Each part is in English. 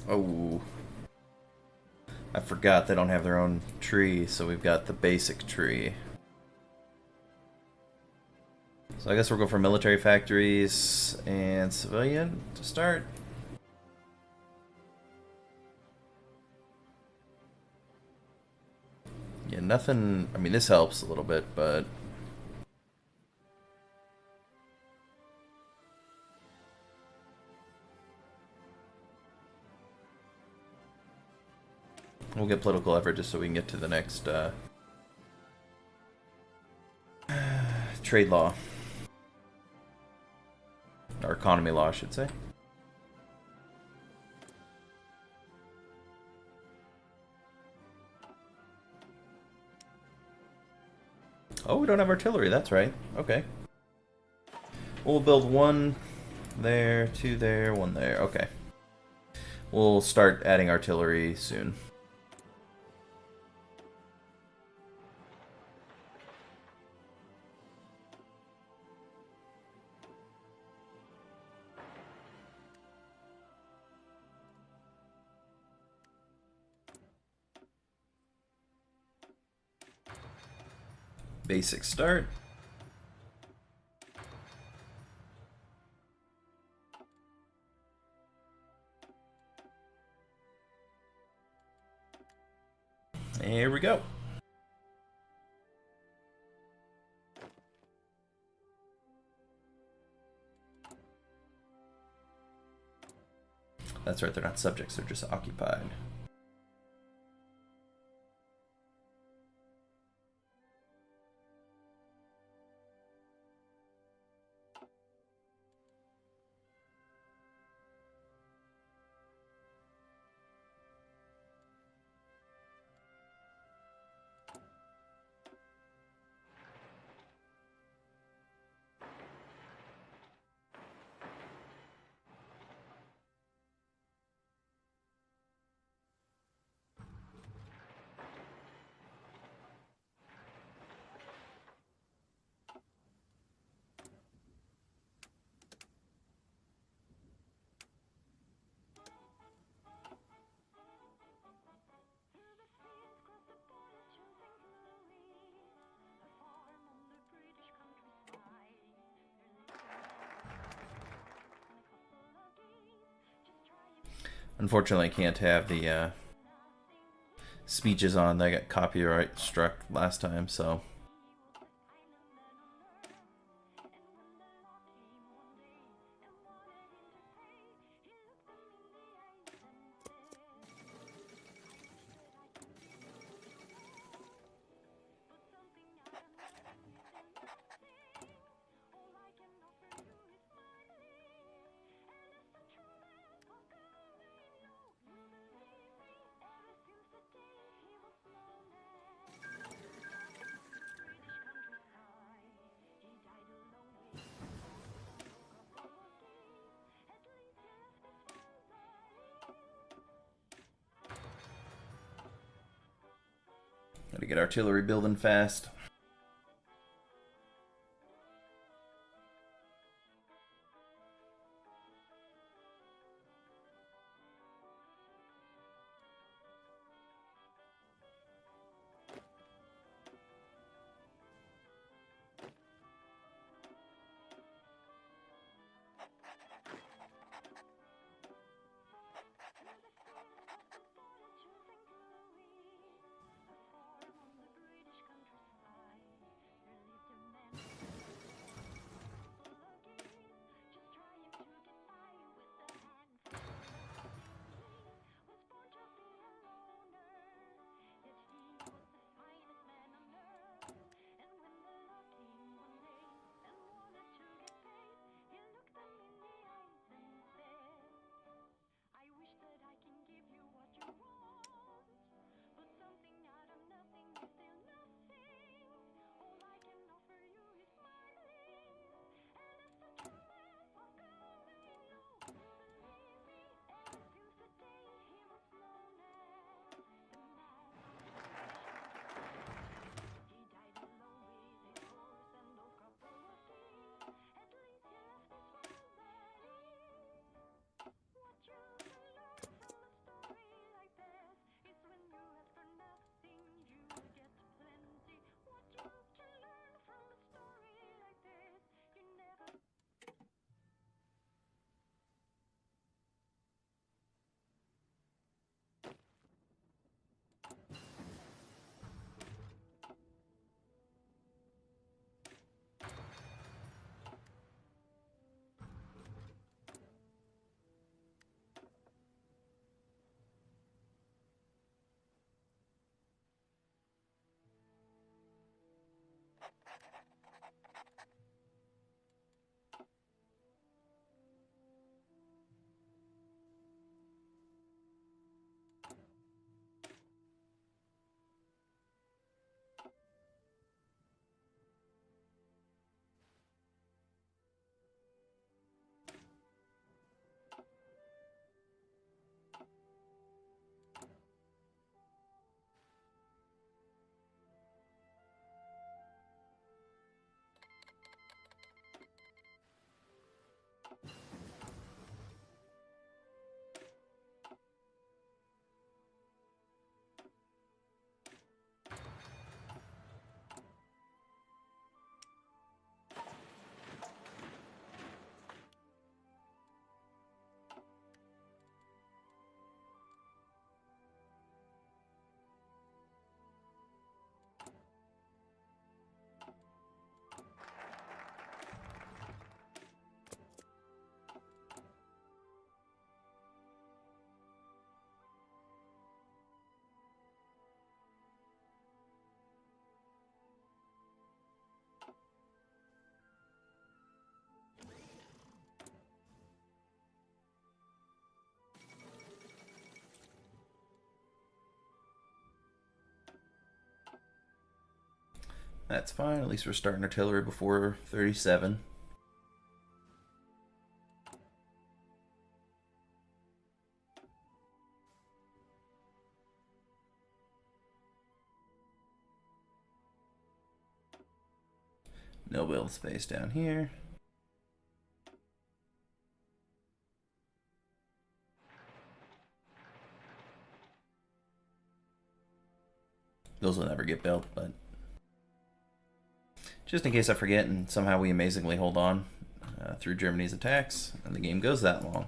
Oh, I forgot they don't have their own tree, so we've got the basic tree. So I guess we'll go for military factories and civilian to start. Yeah, nothing. I mean, this helps a little bit, but we'll get political effort just so we can get to the next trade law. Or economy law, I should say. Oh, we don't have artillery, that's right. Okay. We'll build one there, two there, one there. Okay. We'll start adding artillery soon. Basic start. Here we go. That's right, they're not subjects, they're just occupied. Unfortunately, I can't have the speeches on. They got copyright struck last time, so... Gotta get artillery building fast. That's fine. At least we're starting artillery before 37. No build space down here. Those will never get built, but just in case I forget and somehow we amazingly hold on through Germany's attacks and the game goes that long.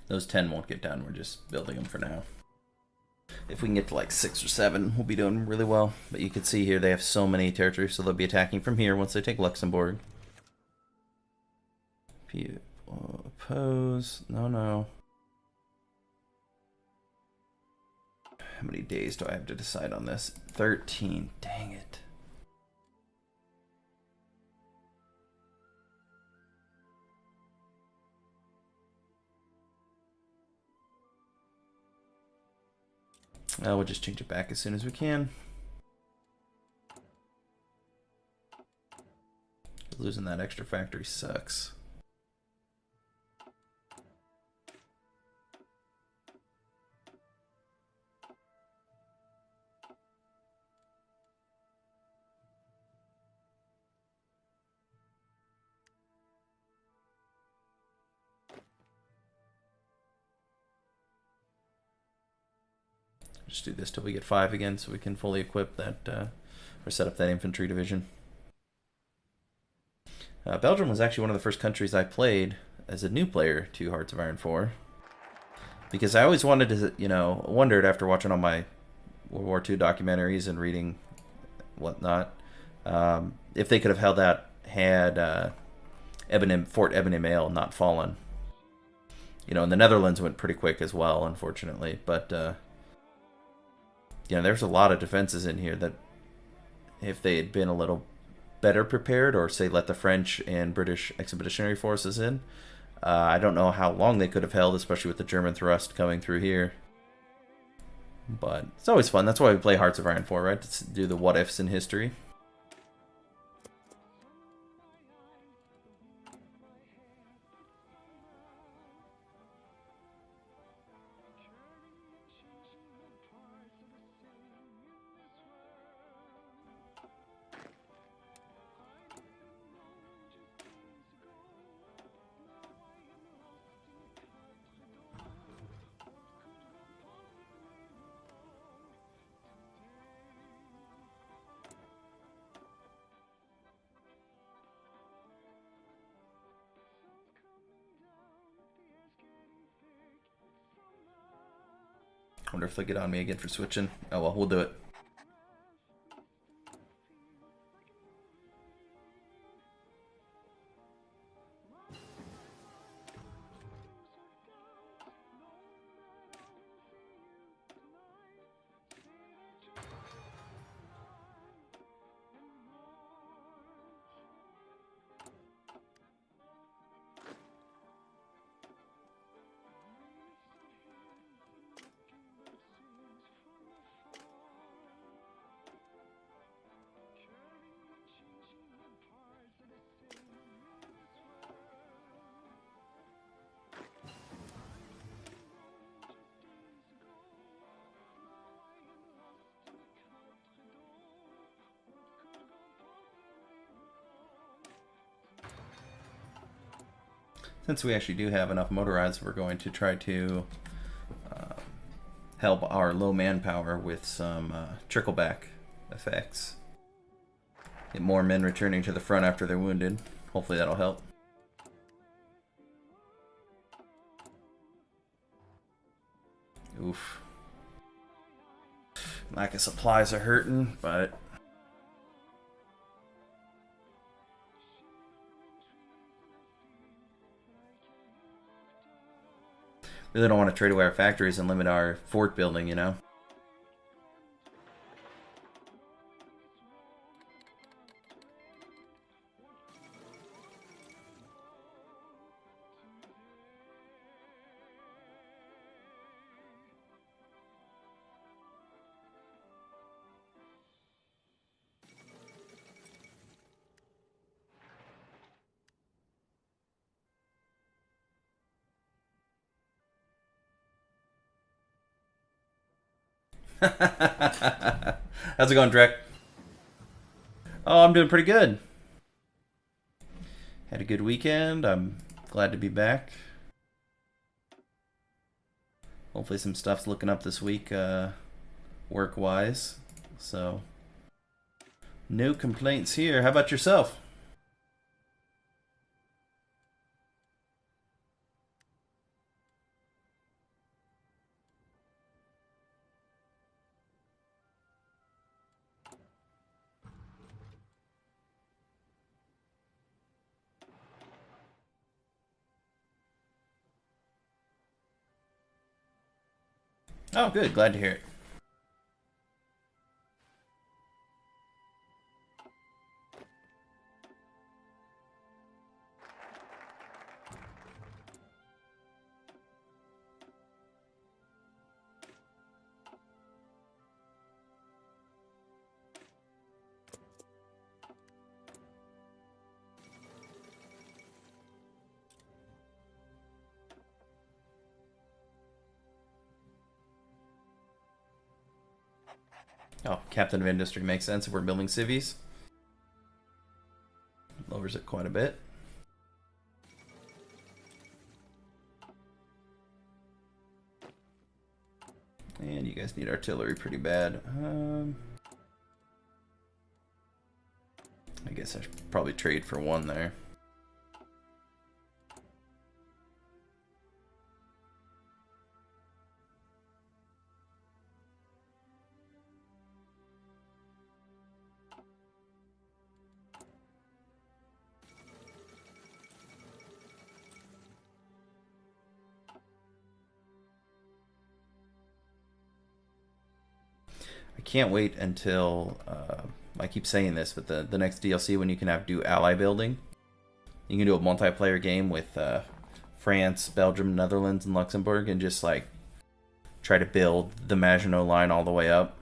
Those 10 won't get done. We're just building them for now. If we can get to like 6 or 7, we'll be doing really well. But you can see here they have so many territories, so they'll be attacking from here once they take Luxembourg. Oppose. No. How many days do I have to decide on this? 13. Dang it. We'll just change it back as soon as we can. Losing that extra factory sucks. Just do this till we get 5 again so we can fully equip that, or set up that infantry division. Belgium was actually one of the first countries I played as a new player to Hearts of Iron 4. Because I always wanted to, wondered after watching all my World War II documentaries and reading whatnot, if they could have held out had Fort Eben-Emael not fallen. And the Netherlands went pretty quick as well, unfortunately. But there's a lot of defenses in here that if they had been a little better prepared, or say let the French and British expeditionary forces in, I don't know how long they could have held, especially with the German thrust coming through here. But it's always fun. That's why we play Hearts of Iron 4, right? To do the what ifs in history. Wonder if they'll get on me again for switching. Oh well, we'll do it. Since we actually do have enough motorized, we're going to try to help our low manpower with some trickleback effects. Get more men returning to the front after they're wounded. Hopefully that'll help. Oof. Lack of supplies are hurting, but really don't want to trade away our factories and limit our fort building, you know? How's it going, Drek? Oh, I'm doing pretty good. Had a good weekend. I'm glad to be back. Hopefully some stuff's looking up this week, work-wise. So, no complaints here. How about yourself? Oh, good. Glad to hear it. Oh, Captain of Industry makes sense if we're building civies. Lowers it quite a bit. And you guys need artillery pretty bad. I guess I should probably trade for one there. I can't wait until, I keep saying this, but the next DLC when you can do ally building. You can do a multiplayer game with France, Belgium, Netherlands, and Luxembourg and just like try to build the Maginot Line all the way up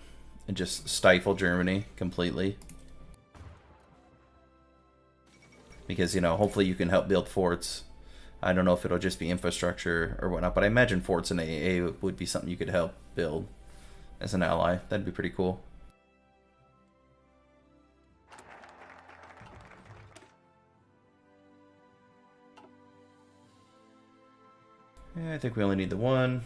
and just stifle Germany completely. Because, you know, hopefully you can help build forts. I don't know if it'll just be infrastructure or whatnot, but I imagine forts in AA would be something you could help build as an ally. That'd be pretty cool. Yeah, I think we only need the one.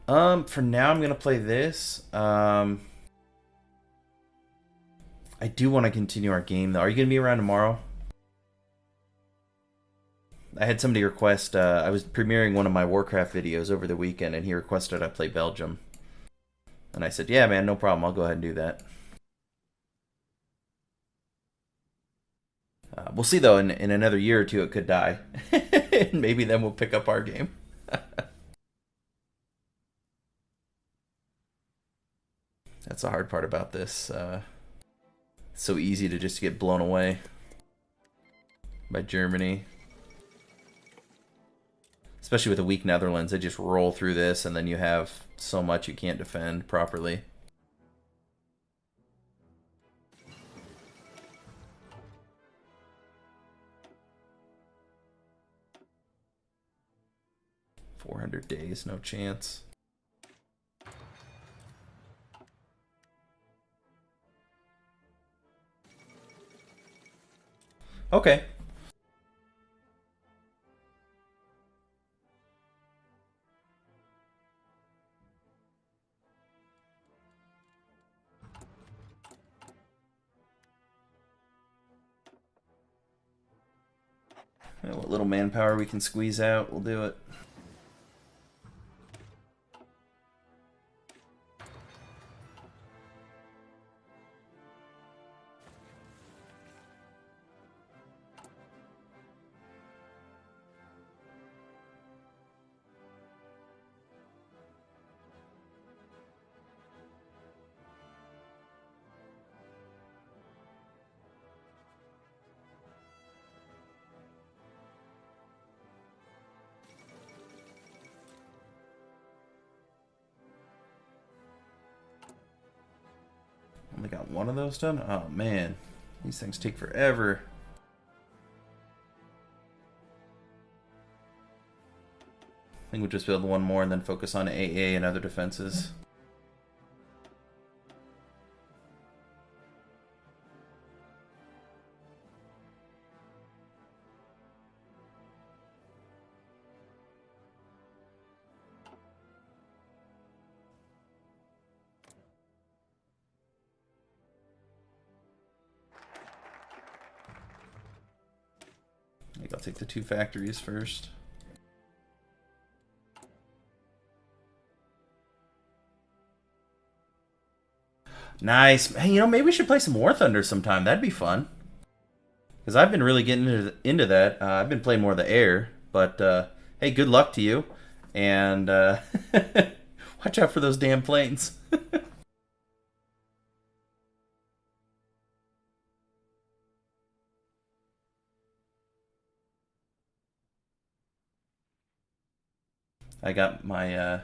For now I'm gonna play this. I do want to continue our game though. Are you gonna be around tomorrow? I had somebody request, I was premiering one of my Warcraft videos over the weekend and he requested I play Belgium. And I said, yeah man, no problem, I'll go ahead and do that. We'll see though, in another year or two it could die. And maybe then we'll pick up our game. That's the hard part about this. It's so easy to just get blown away by Germany. Especially with the weak Netherlands, they just roll through this and then you have so much you can't defend properly. $400 days, no chance. Okay. What little manpower we can squeeze out, we'll do it. Only got one of those done? Oh man, these things take forever. I think we'll just build one more and then focus on AA and other defenses. I think I'll take the 2 factories first. Nice. Hey, you know, maybe we should play some War Thunder sometime. That'd be fun. Because I've been really getting into that. I've been playing more of the air. But, hey, good luck to you. And watch out for those damn planes. I got my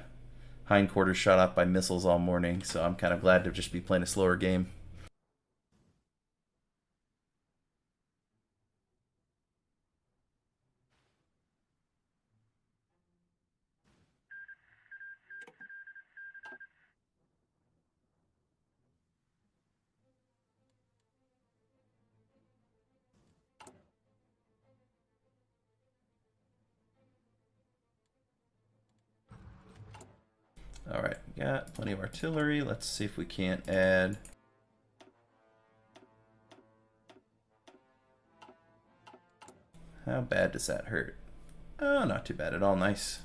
hindquarters shot up by missiles all morning, so I'm kind of glad to just be playing a slower game. Alright, got plenty of artillery. Let's see if we can't add... How bad does that hurt? Oh, not too bad at all. Nice.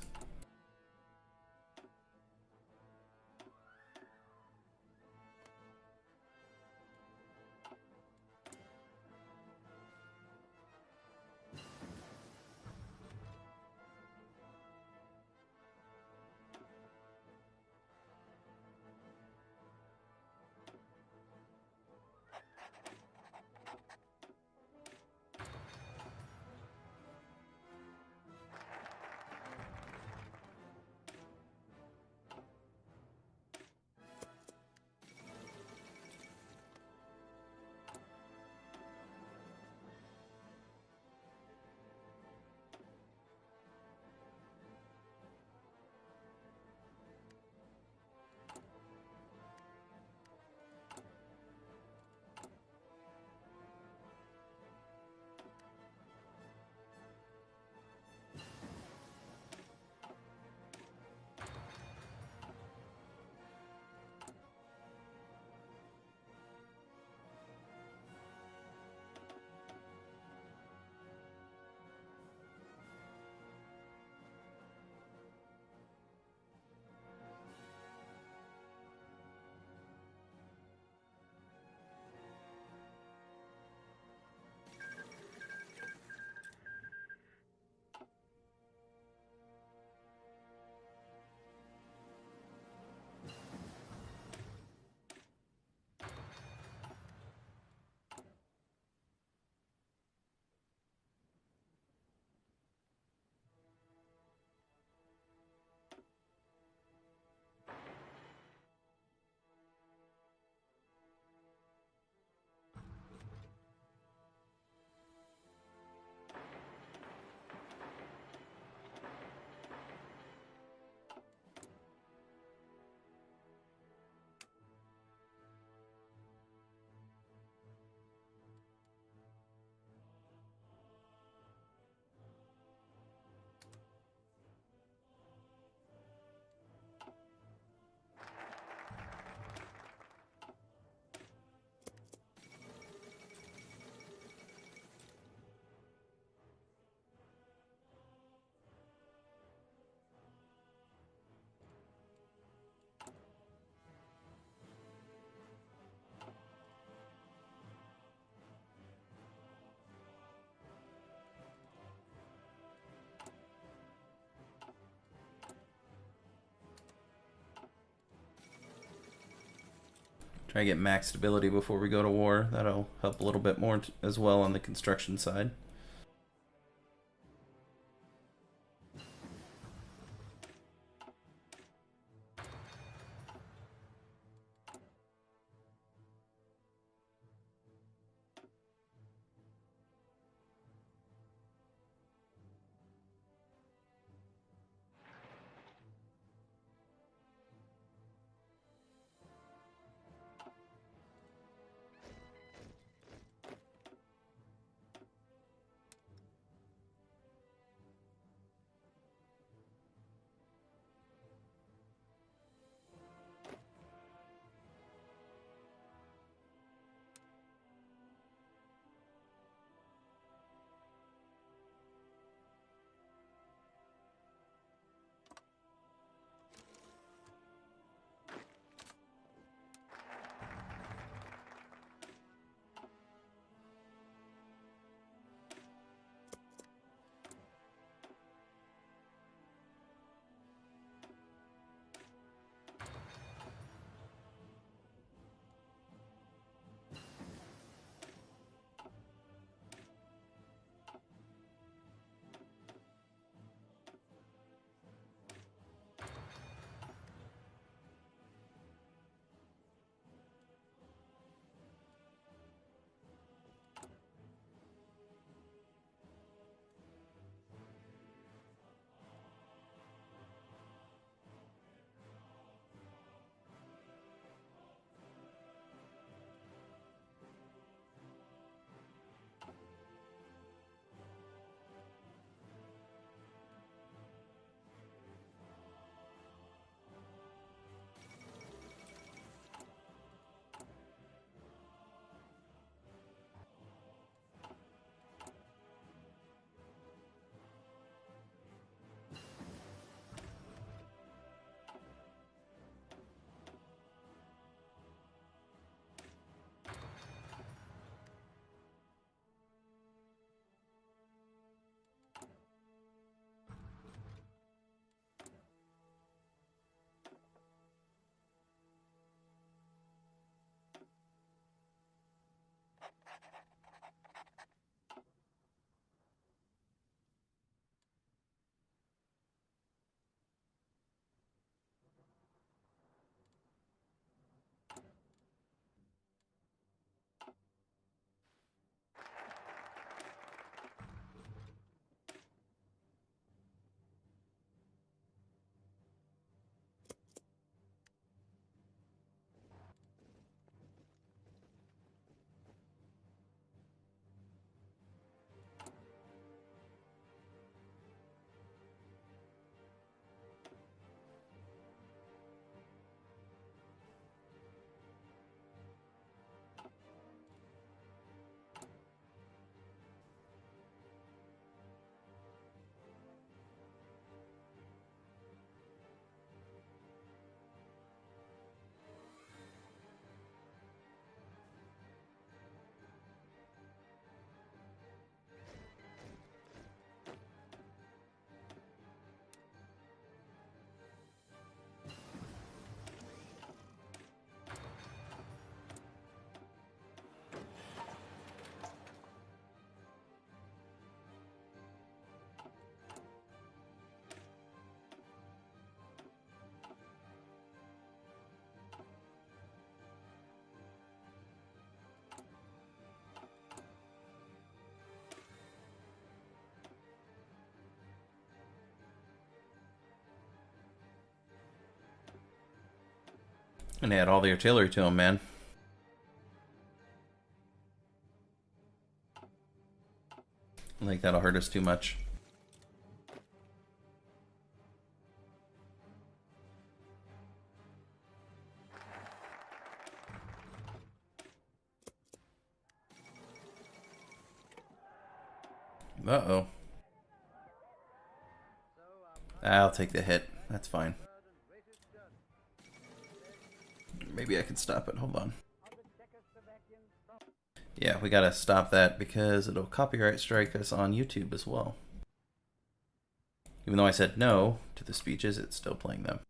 Try to get max stability before we go to war. That'll help a little bit more as well on the construction side. And add all the artillery to them, man. I don't think that'll hurt us too much. Uh-oh. I'll take the hit. That's fine. Maybe I can stop it. Hold on. Yeah, we gotta stop that because it'll copyright strike us on YouTube as well. Even though I said no to the speeches, it's still playing them.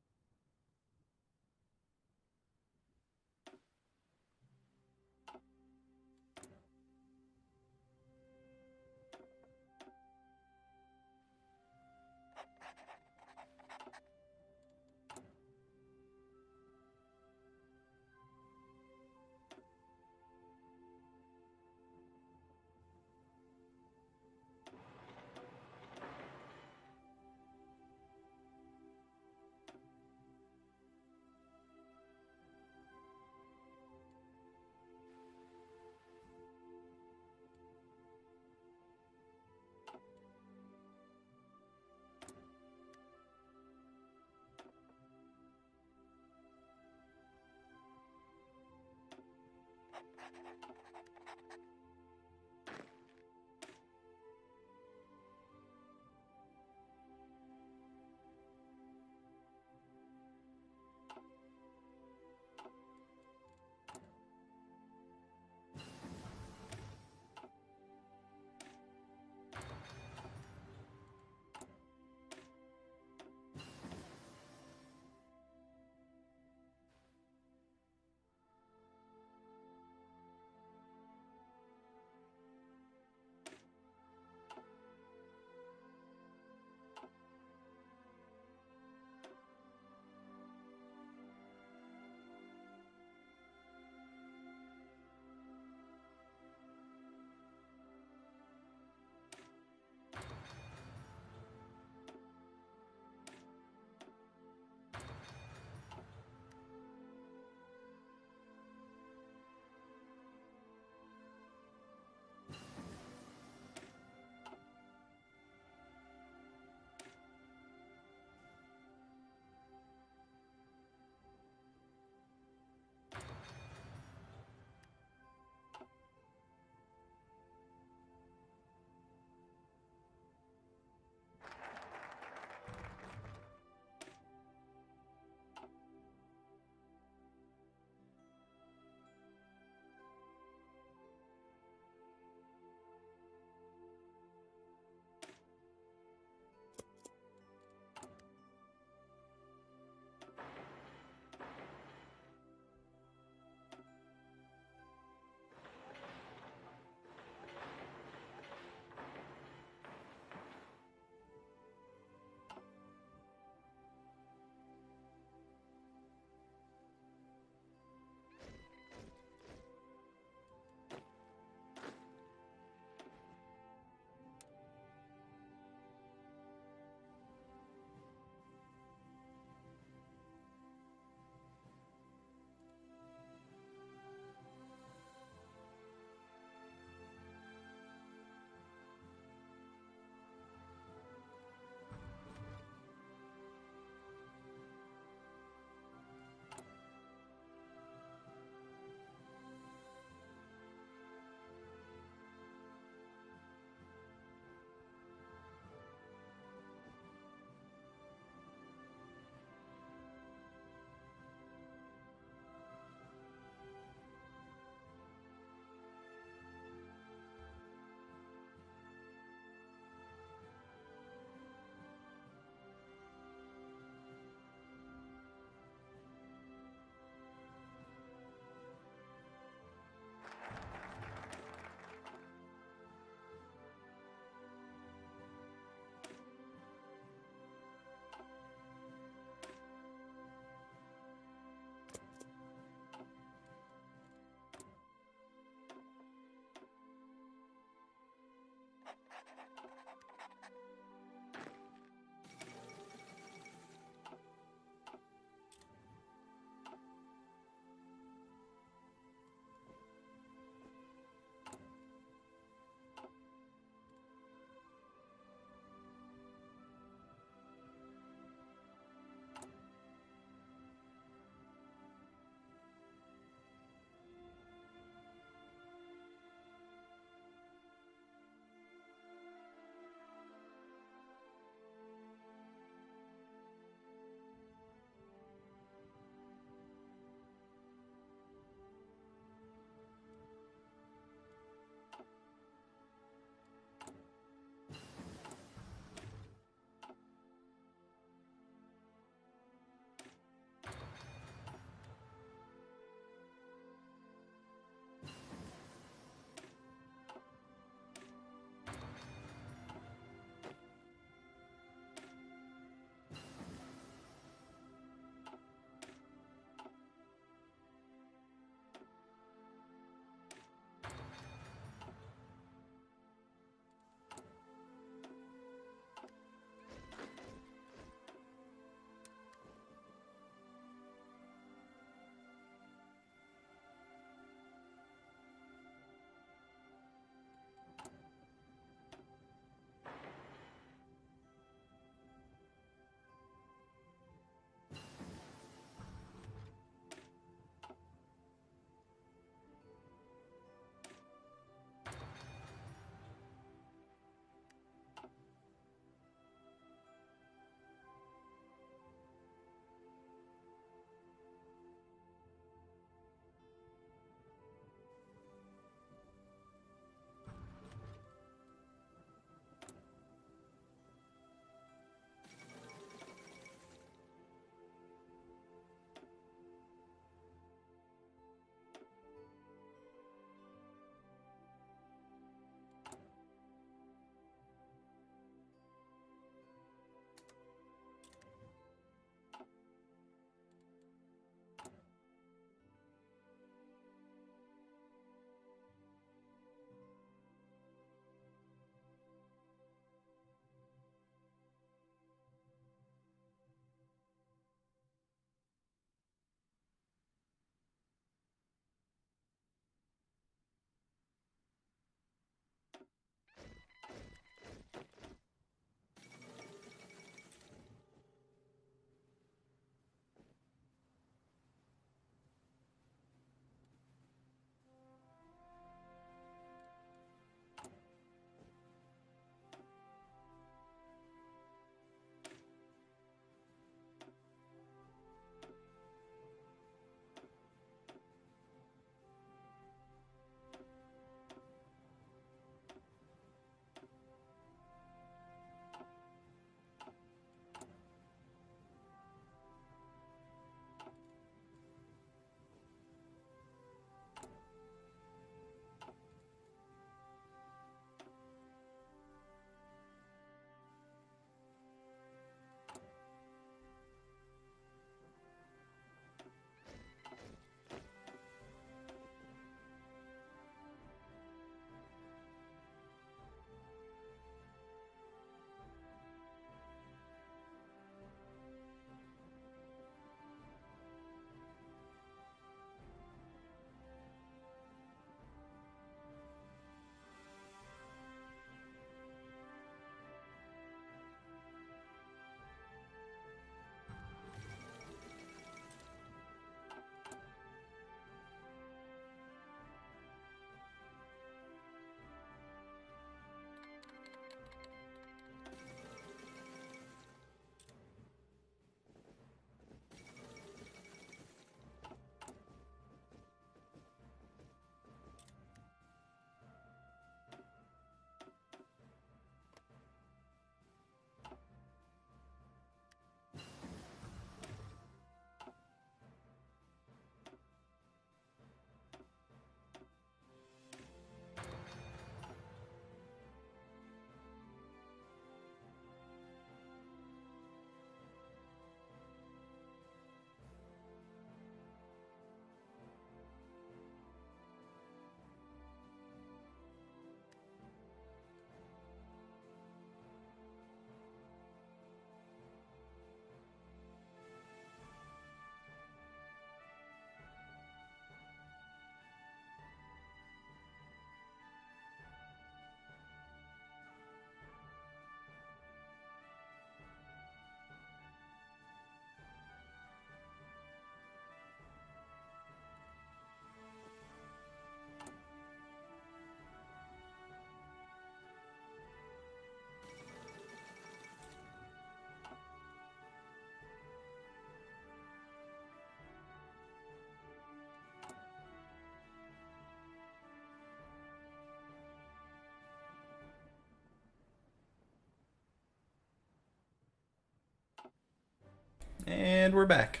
And we're back.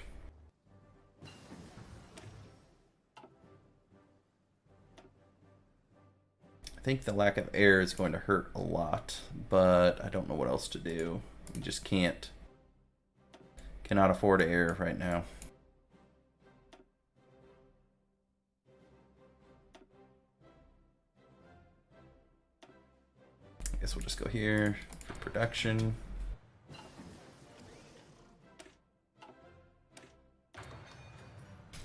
I think the lack of air is going to hurt a lot, but I don't know what else to do. We just cannot afford air right now. I guess we'll just go here for production.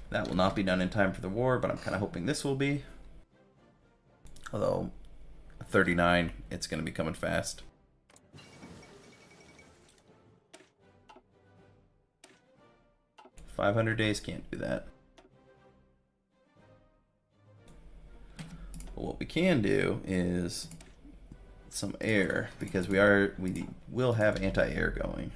That will not be done in time for the war, but I'm kind of hoping this will be. Although, 39, it's going to be coming fast. $500 days, can't do that. But what we can do is some air, because we will have anti-air going.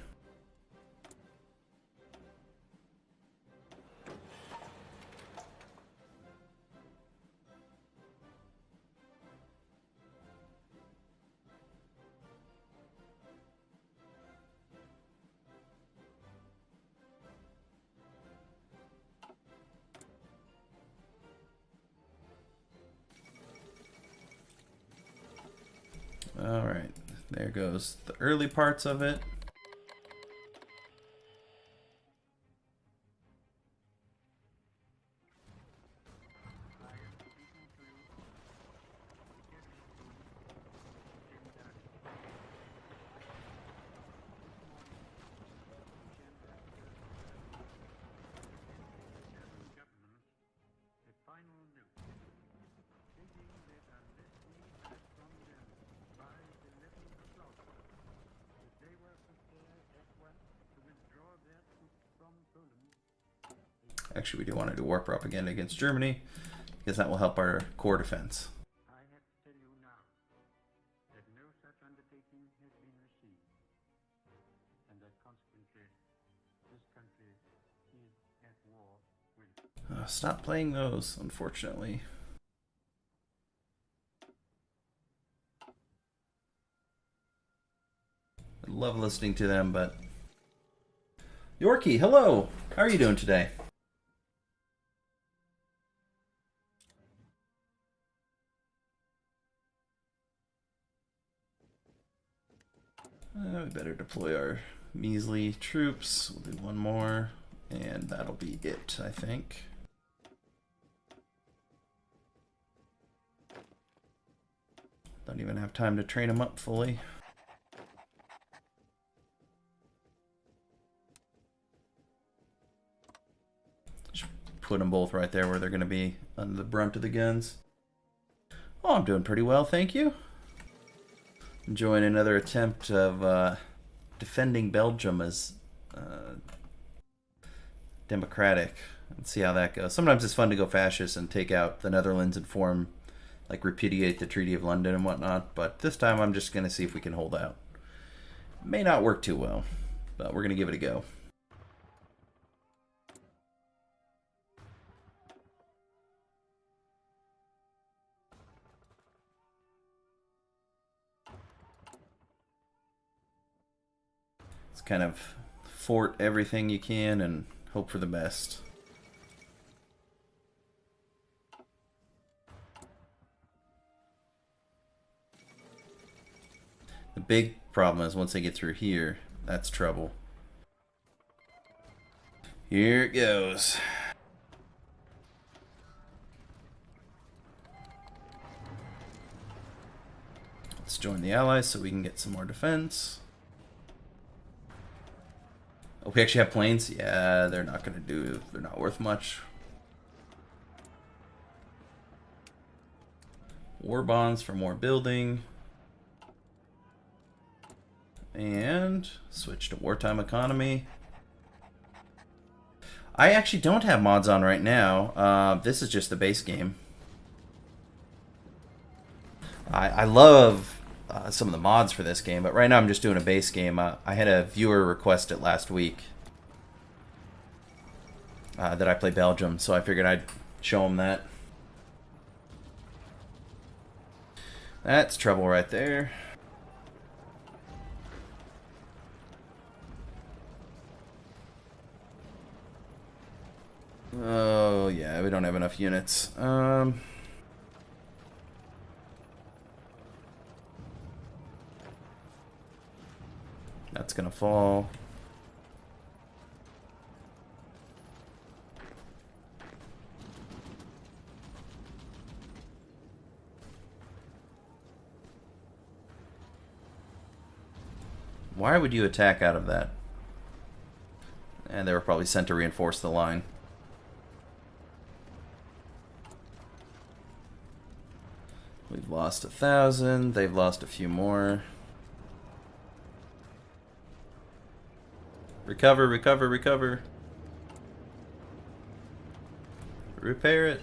Alright, there goes the early parts of it. Actually, we do want to do war propaganda against Germany, because that will help our core defense. I have to tell you now that no such undertaking has been received, and that consequently this country is at war with... Stop playing those, unfortunately. I love listening to them, but... Yorkie, hello! How are you doing today? We better deploy our measly troops. We'll do one more, and that'll be it, I think. Don't even have time to train them up fully. Just put them both right there where they're going to be under the brunt of the guns. Oh, I'm doing pretty well, thank you. Enjoying another attempt of defending Belgium as democratic. Let's see how that goes. Sometimes it's fun to go fascist and take out the Netherlands and form, like, repudiate the Treaty of London and whatnot. But this time I'm just going to see if we can hold out. May not work too well, but we're going to give it a go. Kind of fort everything you can and hope for the best. The big problem is once they get through here, that's trouble. Here it goes. Let's join the Allies so we can get some more defense. Oh, we actually have planes? Yeah, they're not gonna do, they're not worth much. War bonds for more building. And switch to wartime economy. I actually don't have mods on right now. This is just the base game. I love some of the mods for this game, but right now I'm just doing a base game. I had a viewer request it last week that I play Belgium, so I figured I'd show him that. That's trouble right there. Oh, yeah, we don't have enough units. That's gonna fall. Why would you attack out of that? And they were probably sent to reinforce the line. We've lost 1,000. They've lost a few more. Recover, recover, recover. Repair it.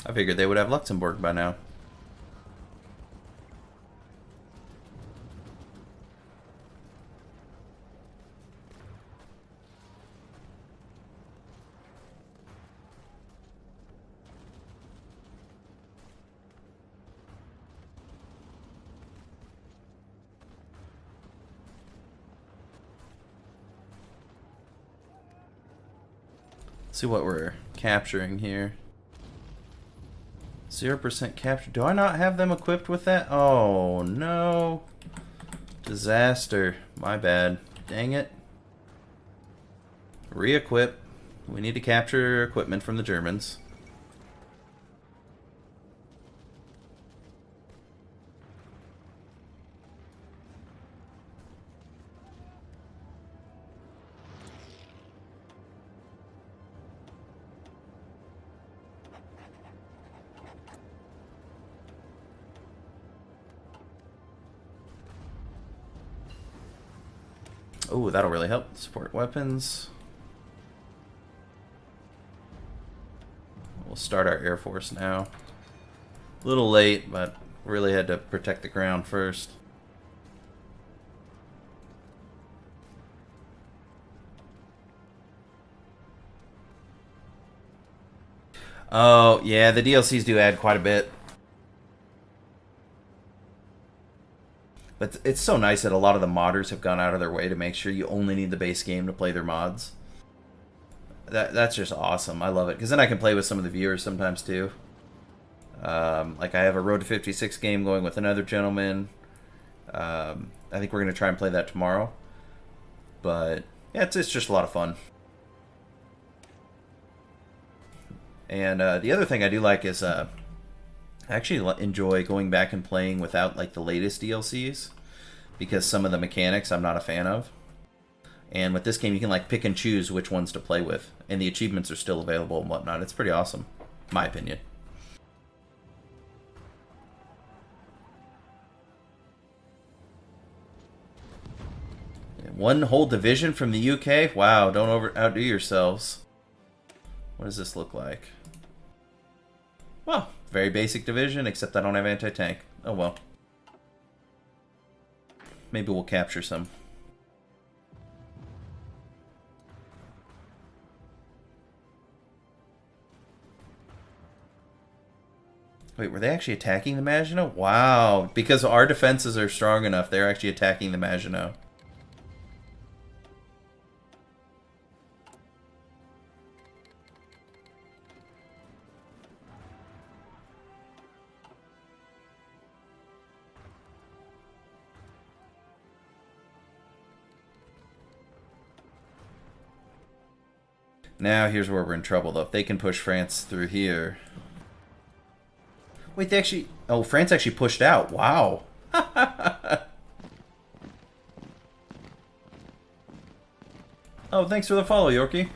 I figured they would have Luxembourg by now. See what we're capturing here. 0% capture. Do I not have them equipped with that? Oh, no. Disaster. My bad. Dang it. Re-equip. We need to capture equipment from the Germans. Oh, that'll really help. Support weapons. We'll start our Air Force now. A little late, but really had to protect the ground first. Oh, yeah, the DLCs do add quite a bit. But it's so nice that a lot of the modders have gone out of their way to make sure you only need the base game to play their mods. That's just awesome. I love it. Because then I can play with some of the viewers sometimes too. Like I have a Road to 56 game going with another gentleman. I think we're going to try and play that tomorrow. But yeah, it's just a lot of fun. And the other thing I do like is I actually enjoy going back and playing without like the latest DLCs, because some of the mechanics I'm not a fan of. And with this game, you can like pick and choose which ones to play with, and the achievements are still available and whatnot. It's pretty awesome, my opinion. One whole division from the UK? Wow, don't outdo yourselves. What does this look like? Well, very basic division, except I don't have anti-tank. Oh well. Maybe we'll capture some. Wait, were they actually attacking the Maginot? Wow, because our defenses are strong enough, they're actually attacking the Maginot. Now here's where we're in trouble, though. If they can push France through here... Wait, they actually... Oh, France actually pushed out. Wow. Oh, thanks for the follow, Yorkie.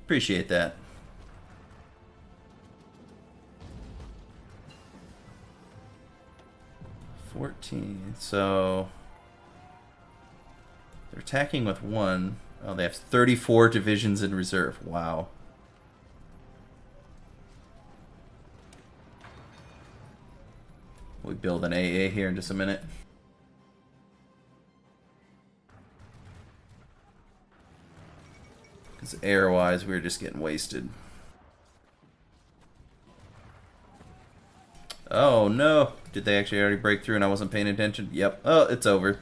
Appreciate that. So they're attacking with one. Oh, they have 34 divisions in reserve. Wow. We build an AA here in just a minute. Because air-wise, we were just getting wasted. Oh, no. Did they actually already break through and I wasn't paying attention? Yep. Oh, it's over.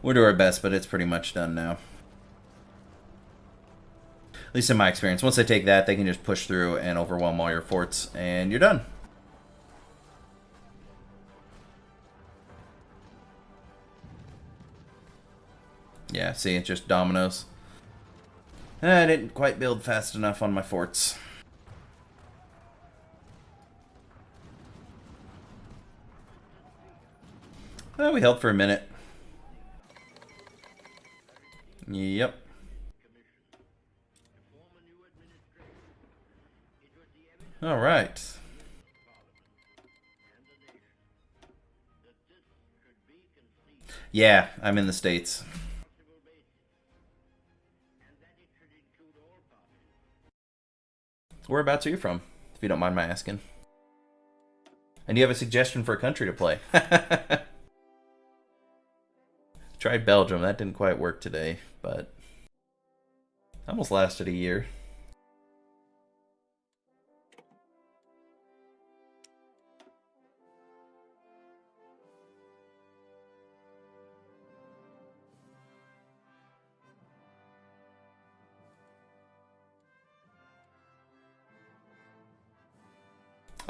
We'll do our best, but it's pretty much done now. At least in my experience. Once they take that, they can just push through and overwhelm all your forts, and you're done. Yeah, see, it's just dominoes. I didn't quite build fast enough on my forts. Well, we held for a minute. Yep. All right. Yeah, I'm in the States. Whereabouts are you from, if you don't mind my asking? And do you have a suggestion for a country to play? Tried Belgium. That didn't quite work today, but almost lasted a year.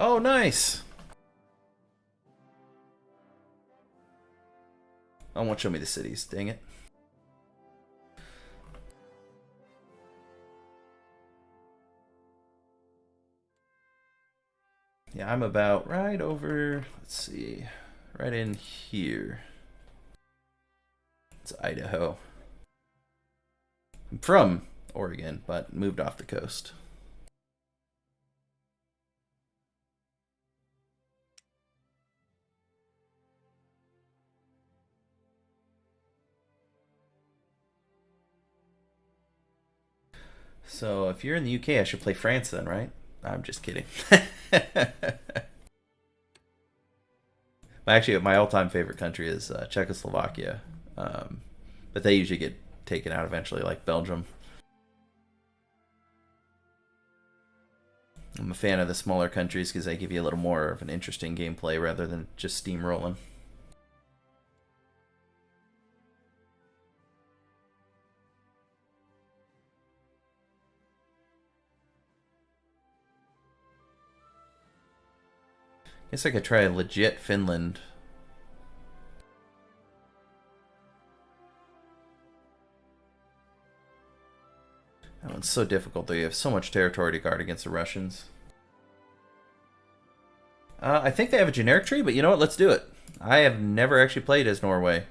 Oh, nice. I won't show me the cities. Dang it. Yeah, I'm about right over, let's see, right in here. It's Idaho. I'm from Oregon, but moved off the coast. So if you're in the UK, I should play France then, right? I'm just kidding. Actually, my all-time favorite country is Czechoslovakia, but they usually get taken out eventually, like Belgium. I'm a fan of the smaller countries because they give you a little more of an interesting gameplay rather than just steamrolling. Guess I could try a legit Finland. That one's so difficult though. You have so much territory to guard against the Russians. I think they have a generic tree, but you know what? Let's do it. I have never actually played as Norway.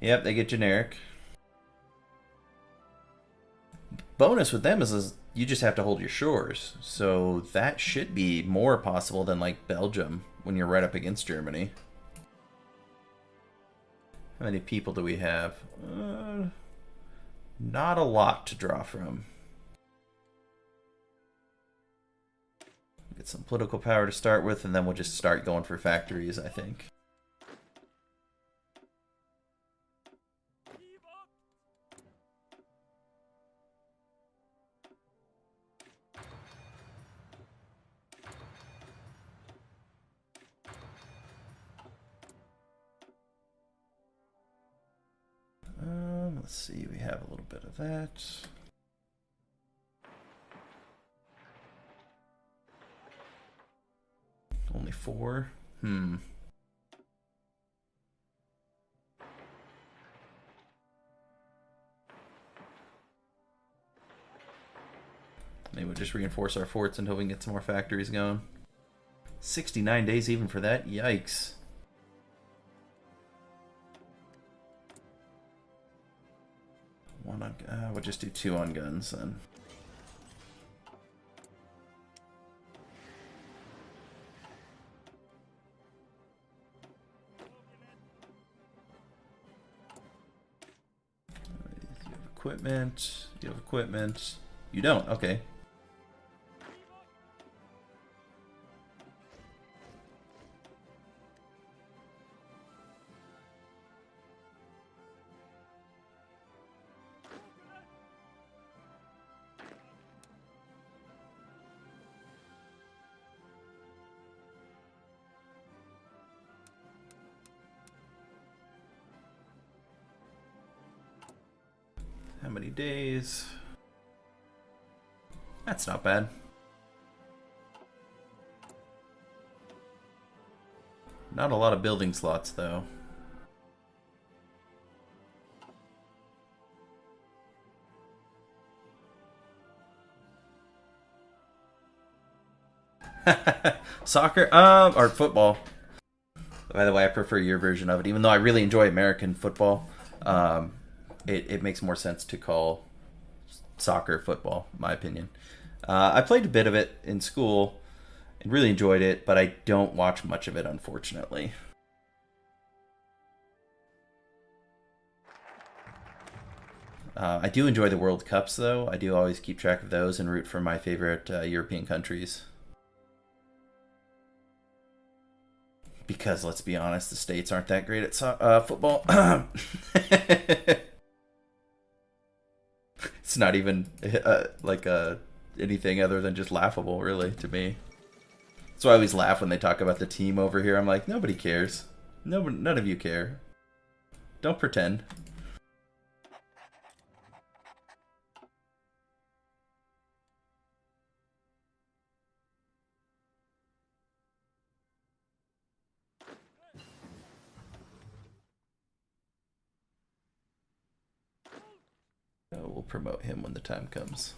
Yep, they get generic. Bonus with them is you just have to hold your shores. So that should be more possible than like Belgium when you're right up against Germany. How many people do we have? Not a lot to draw from. Get some political power to start with, and then we'll just start going for factories, I think. Let's see, we have a little bit of that. Only 4? Maybe we'll just reinforce our forts until we can get some more factories going. 69 days even for that? Yikes. One on, we'll just do 2 on guns then. equipment. You have equipment. You don't. Okay. How many days? That's not bad. Not a lot of building slots, though. Soccer? Or football. By the way, I prefer your version of it, even though I really enjoy American football. It makes more sense to call soccer football, in my opinion. I played a bit of it in school and really enjoyed it, but I don't watch much of it, unfortunately. I do enjoy the World Cups, though. I do always keep track of those and root for my favorite European countries. Because, let's be honest, the States aren't that great at football. It's not even anything other than just laughable, really, to me. So I always laugh when they talk about the team over here. I'm like, nobody cares. None of you care. Don't pretend. We'll promote him when the time comes.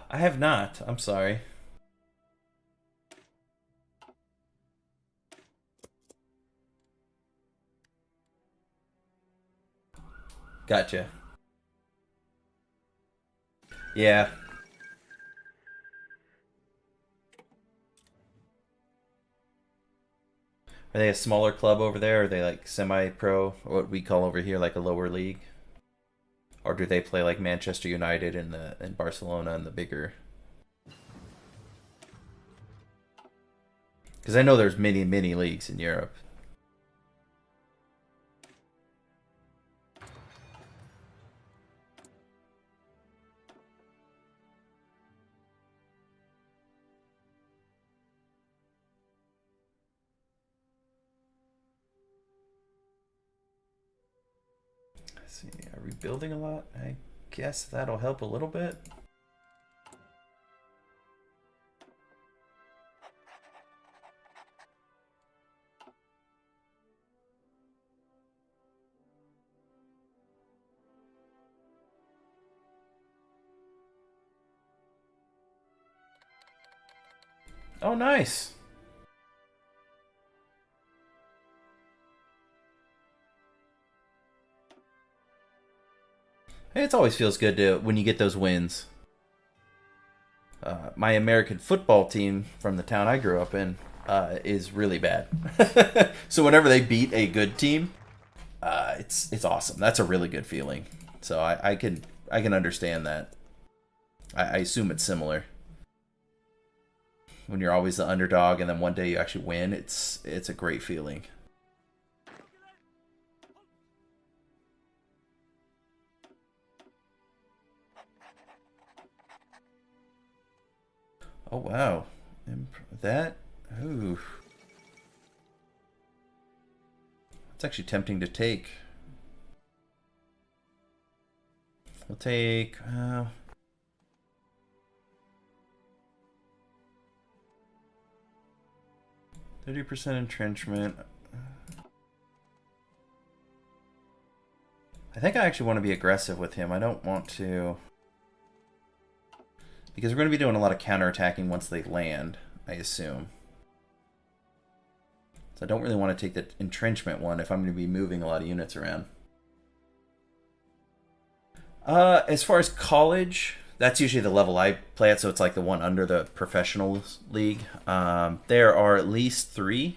I have not. I'm sorry. Gotcha. Yeah. Are they a smaller club over there? Are they like semi-pro, or what we call over here like a lower league? Or do they play like Manchester United and Barcelona and the bigger? Because I know there's many leagues in Europe. Let's see, are we building a lot? I guess that'll help a little bit. Oh, nice. Hey, it always feels good to when you get those wins. My American football team from the town I grew up in is really bad. So whenever they beat a good team, it's awesome. That's a really good feeling. So I can understand that. I assume it's similar. when you're always the underdog and then one day you actually win. It's a great feeling. Oh wow, that ooh, it's actually tempting to take. We'll take 30% entrenchment. I think I actually want to be aggressive with him. I don't want to, because we're going to be doing a lot of counterattacking once they land, I assume. So I don't really want to take the entrenchment one if I'm going to be moving a lot of units around. As far as college, that's usually the level I play at, so it's like the one under the professional league. There are at least 3.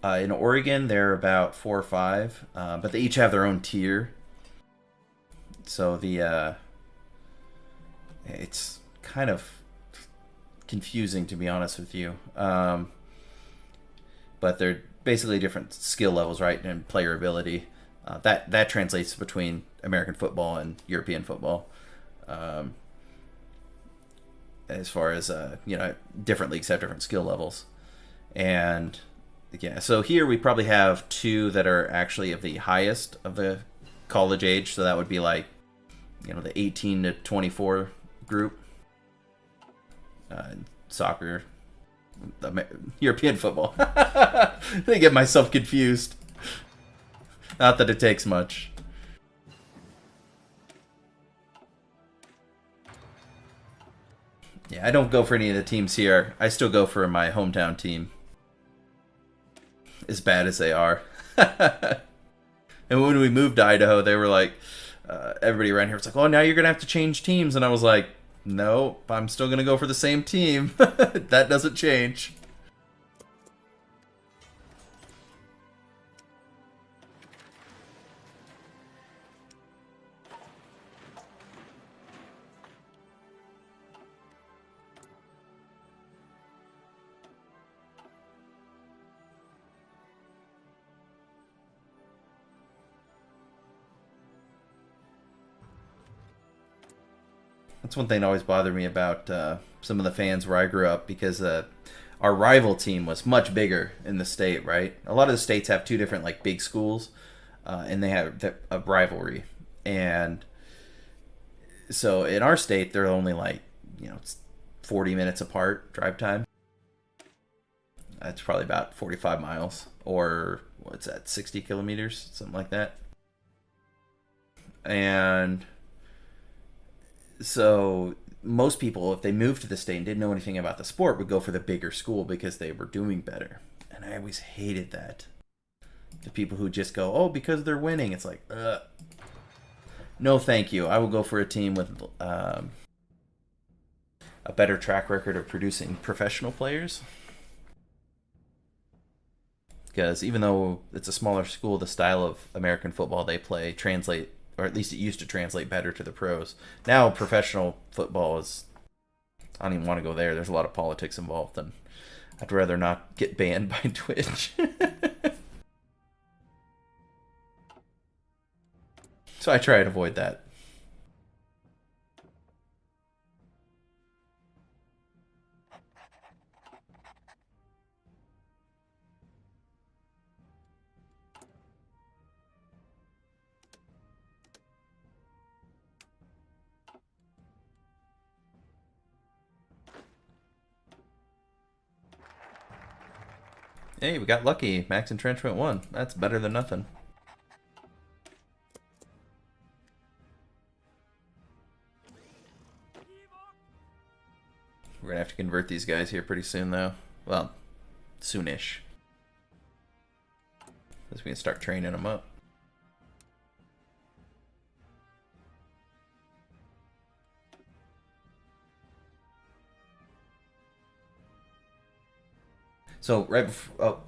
In Oregon, there are about 4 or 5, but they each have their own tier. So it's kind of confusing, to be honest with you. But they're basically different skill levels, right, and player ability. That translates between American football and European football. As far as different leagues have different skill levels, and yeah. So here we probably have 2 that are actually of the highest of the college age. So that would be like, the 18 to 24 group. Soccer, European football. I get myself confused. Not that it takes much. Yeah, I don't go for any of the teams here. I still go for my hometown team. As bad as they are. And when we moved to Idaho, they were like, everybody around here was like, oh, now you're going to have to change teams. And I was like, no, I'm still going to go for the same team. That doesn't change. That's one thing that always bothered me about some of the fans where I grew up, because our rival team was much bigger in the state, right? A lot of the states have 2 different like big schools, and they have a rivalry. And so in our state, they're only like, 40 minutes apart drive time. That's probably about 45 miles, or what's that, 60 kilometers, something like that. And so most people, if they moved to the state and didn't know anything about the sport, would go for the bigger school because they were doing better. And I always hated that. The people who just go, oh, because they're winning. It's like, no, thank you. I will go for a team with a better track record of producing professional players. Because even though it's a smaller school, the style of American football they play translate, or at least it used to translate better to the pros. Now professional football is, I don't even want to go there. There's a lot of politics involved, and I'd rather not get banned by Twitch. So I try to avoid that. Hey, we got lucky. Max entrenchment 1. That's better than nothing. We're gonna have to convert these guys here pretty soon, though. Well, soonish. Because we can start training them up. So right before,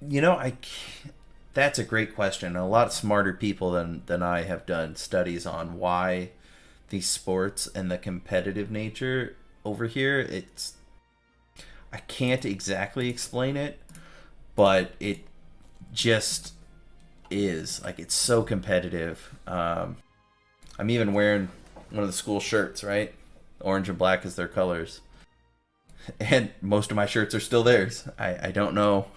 You know, I can't, that's a great question. A lot smarter people than I have done studies on why these sports and the competitive nature over here. It's I can't exactly explain it, but it just is like it's so competitive. I'm even wearing one of the school shirts, right? Orange and black is their colors, and most of my shirts are still theirs. I don't know.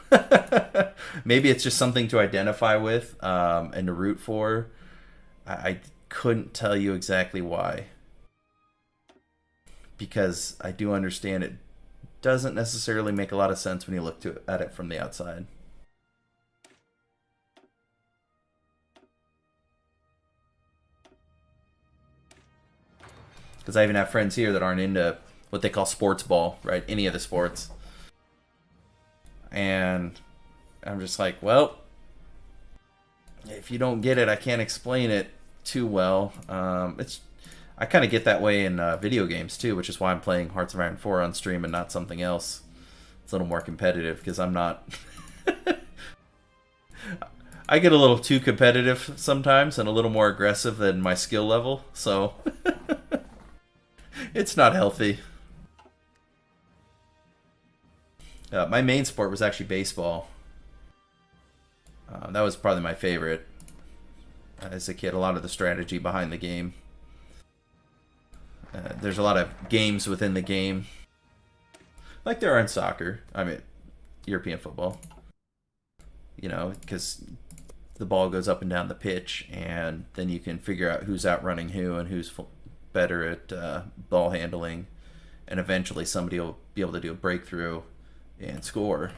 Maybe it's just something to identify with and to root for. I couldn't tell you exactly why, because I do understand it doesn't necessarily make a lot of sense when you look at it from the outside. Because I even have friends here that aren't into what they call sports ball, right? Any of the sports. And I'm just like, well, if you don't get it, I can't explain it too well. It's I kind of get that way in video games too, which is why I'm playing Hearts of Iron 4 on stream and not something else. It's a little more competitive because I'm not. I get a little too competitive sometimes and a little more aggressive than my skill level, so it's not healthy. My main sport was actually baseball. That was probably my favorite as a kid. A lot of the strategy behind the game. There's a lot of games within the game, like there are in soccer. I mean, European football. You know, because the ball goes up and down the pitch, and then you can figure out who's outrunning who and who's better at ball handling, and eventually somebody will be able to do a breakthrough and score.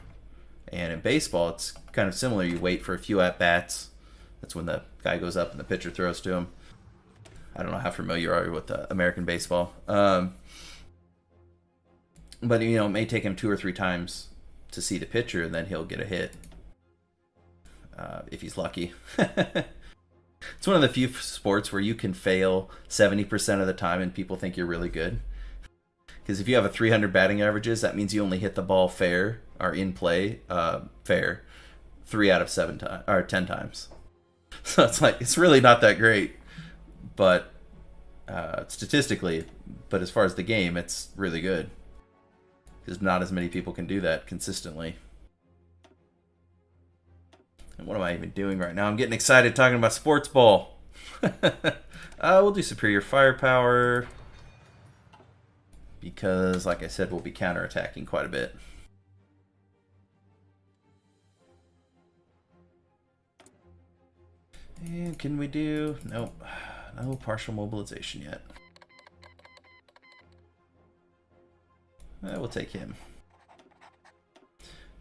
And in baseball, it's kind of similar. You wait for a few at bats. That's when the guy goes up and the pitcher throws to him. I don't know how familiar you are with American baseball, but you know it may take him 2 or 3 times to see the pitcher, and then he'll get a hit if he's lucky. It's one of the few sports where you can fail 70% of the time and people think you're really good. Because if you have a 300 batting averages, that means you only hit the ball fair or in play fair 3 out of 7 times or 10 times. So it's like it's really not that great, but statistically, but as far as the game, it's really good because not as many people can do that consistently. And what am I even doing right now? I'm getting excited talking about sports ball. We'll do superior firepower because, like I said, we'll be counterattacking quite a bit. And can we do... Nope. No partial mobilization yet. We'll take him.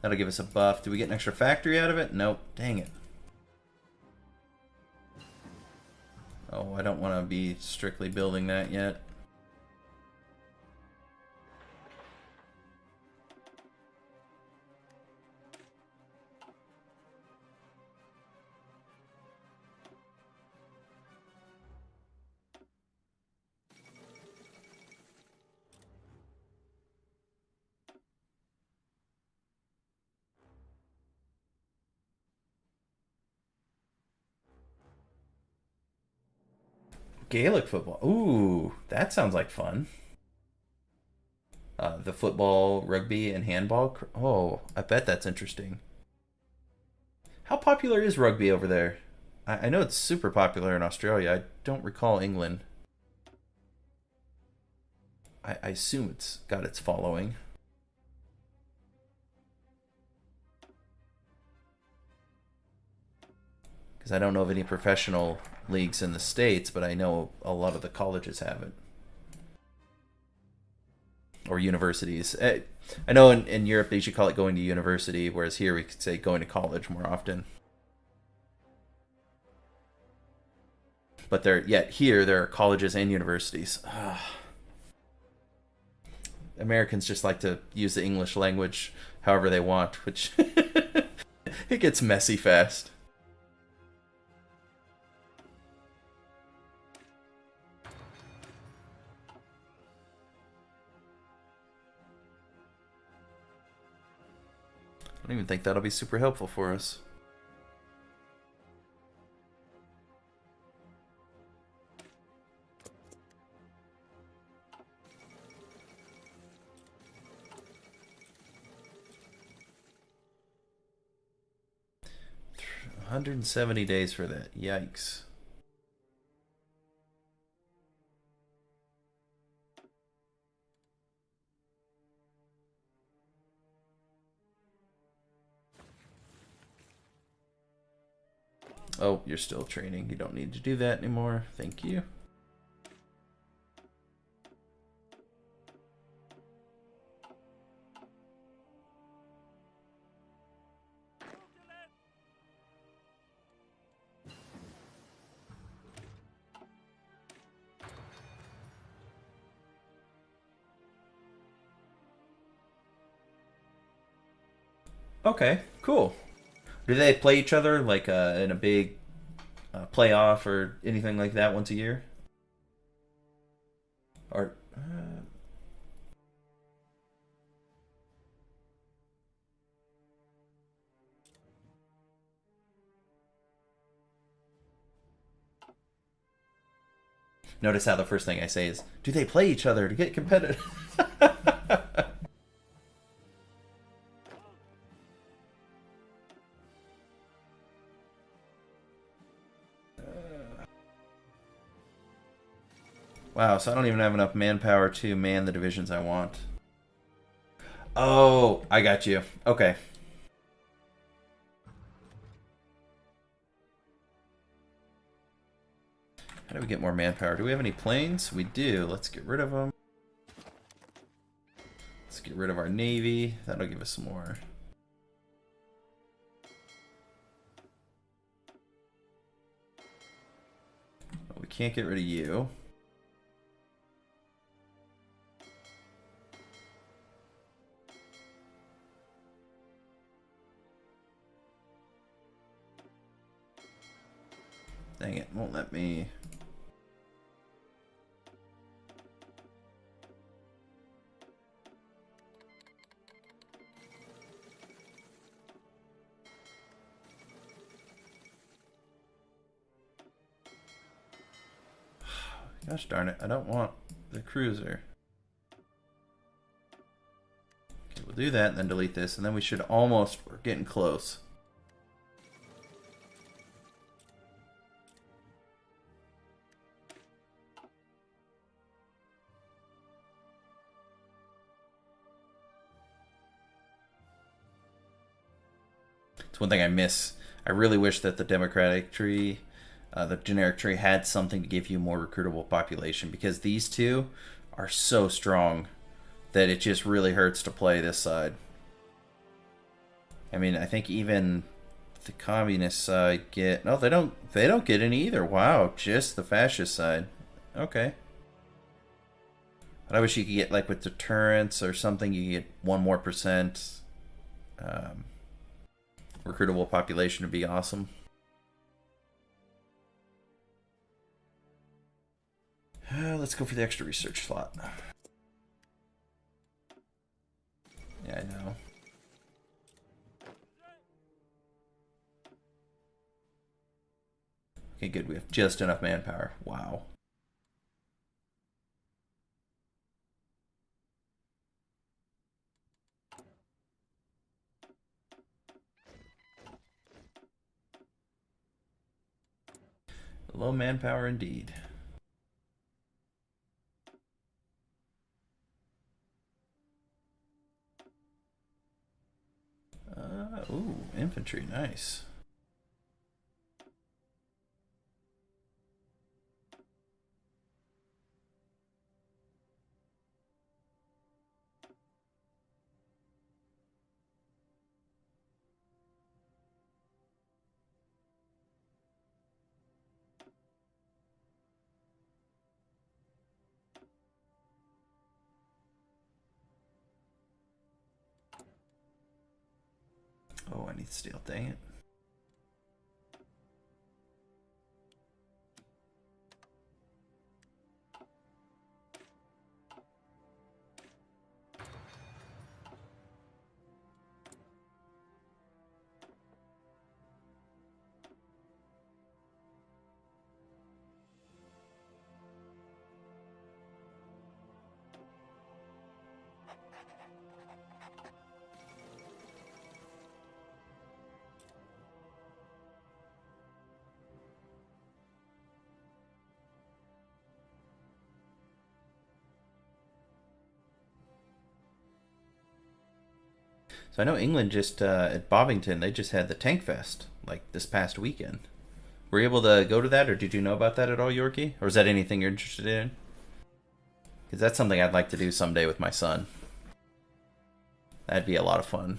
That'll give us a buff. Do we get an extra factory out of it? Nope. Dang it. Oh, I don't want to be strictly building that yet. Gaelic football. Ooh, that sounds like fun. The football, rugby, and handball. Oh, I bet that's interesting. How popular is rugby over there? I know it's super popular in Australia. I don't recall England. I assume it's got its following. Because I don't know of any professional leagues in the States, but I know a lot of the colleges have it. Or universities. I know in Europe they usually call it going to university, whereas here we could say going to college more often. But yet here there are colleges and universities. Americans just like to use the English language however they want, which it gets messy fast. I don't even think that'll be super helpful for us. $170 days for that. Yikes. Oh, you're still training. You don't need to do that anymore. Thank you. Okay, cool. Do they play each other like in a big playoff or anything like that once a year? Or notice how the first thing I say is, "Do they play each other to get competitive?" Wow, so I don't even have enough manpower to man the divisions I want. Oh, I got you. Okay. How do we get more manpower? Do we have any planes? We do. Let's get rid of them. Let's get rid of our navy. That'll give us some more. We can't get rid of you. Dang it, won't let me. Gosh darn it, I don't want the cruiser. Okay, we'll do that and then delete this, and then we should almost, we're getting close. It's one thing I miss. I really wish that the democratic tree, the generic tree, had something to give you more recruitable population, because these two are so strong that it just really hurts to play this side. I mean, I think even the communist side get no, they don't get any either. Wow, just the fascist side. Okay. But I wish you could get like with deterrence or something. You get 1% more recruitable population would be awesome. Let's go for the extra research slot. Yeah, I know. Okay, good. We have just enough manpower. Wow. Low manpower indeed. Ooh, infantry, nice. Oh, I need steel, dang it. So I know England just at Bovington they just had the Tank Fest like this past weekend. Were you able to go to that, or did you know about that at all, Yorkie? Or is that anything you're interested in? Because that's something I'd like to do someday with my son. That'd be a lot of fun.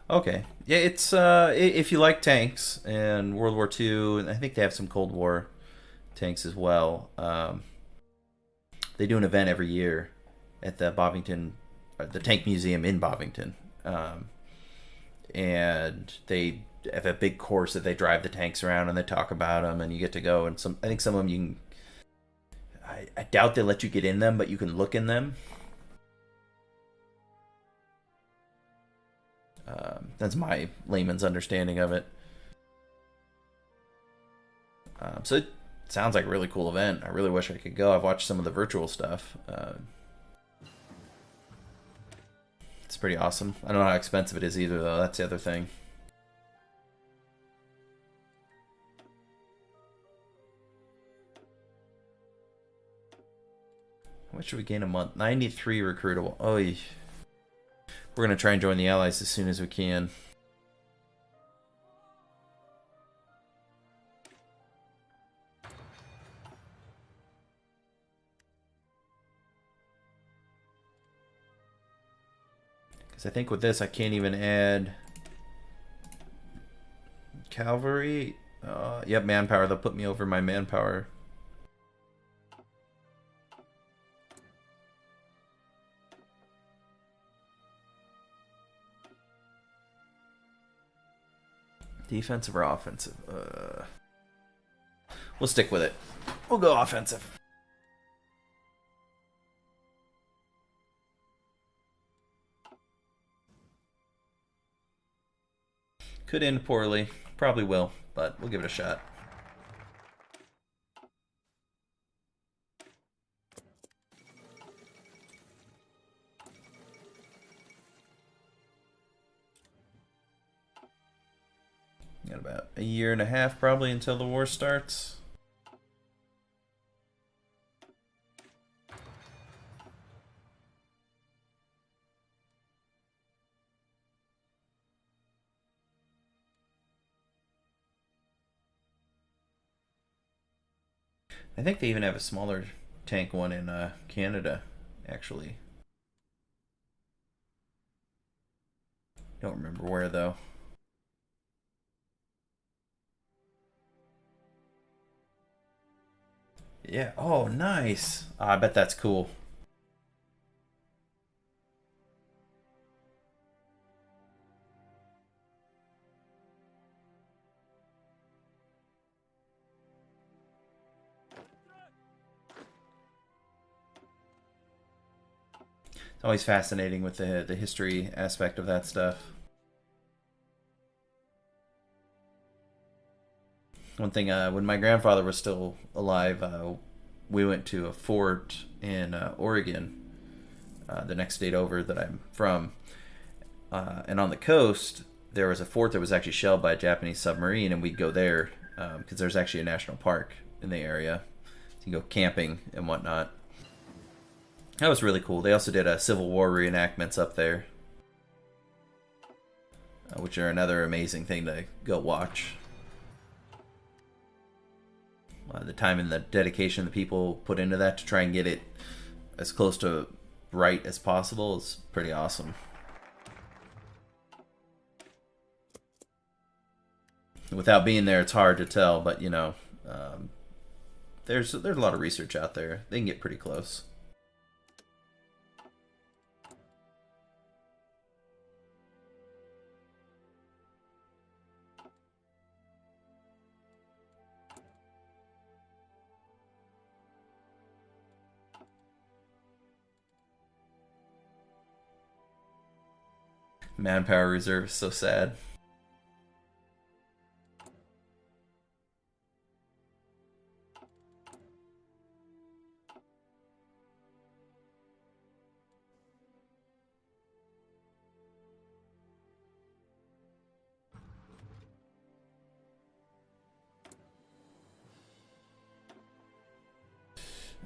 Okay. Yeah, it's if you like tanks and World War II, and I think they have some Cold War tanks as well. They do an event every year at the Bovington, the Tank Museum in Bovington, um, and they have a big course that they drive the tanks around and they talk about them, and you get to go. And some, I think some of them you can. I doubt they let you get in them, but you can look in them. That's my layman's understanding of it. So it sounds like a really cool event. I really wish I could go. I've watched some of the virtual stuff. It's pretty awesome. I don't know how expensive it is either, though. That's the other thing. How much should we gain a month? 93 recruitable. Oh, we're going to try and join the Allies as soon as we can. Because I think with this, I can't even add cavalry. Yep, manpower. They'll put me over my manpower. Defensive or offensive? We'll stick with it. We'll go offensive. Could end poorly. Probably will, but we'll give it a shot. Got about a year and a half probably until the war starts. I think they even have a smaller tank one in Canada, actually. Don't remember where though. Yeah. Oh, nice. I bet that's cool. It's always fascinating with the history aspect of that stuff. One thing, when my grandfather was still alive, we went to a fort in Oregon, the next state over that I'm from, and on the coast there was a fort that was actually shelled by a Japanese submarine, and we'd go there because there's actually a national park in the area. So you can go camping and whatnot. That was really cool. They also did a Civil War reenactments up there, which are another amazing thing to go watch. The time and the dedication the people put into that to try and get it as close to right as possible is pretty awesome. Without being there, it's hard to tell, but you know, there's a lot of research out there. They can get pretty close. Manpower reserve is so sad.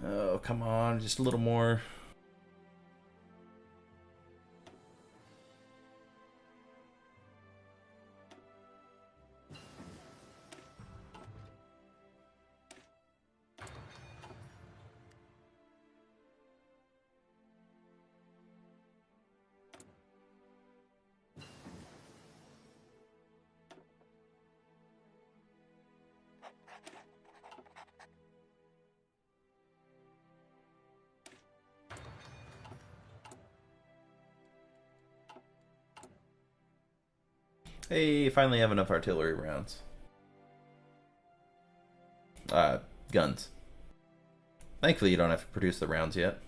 Oh, come on, just a little more. Hey, finally have enough artillery rounds. Uh, Guns. Thankfully, you don't have to produce the rounds yet.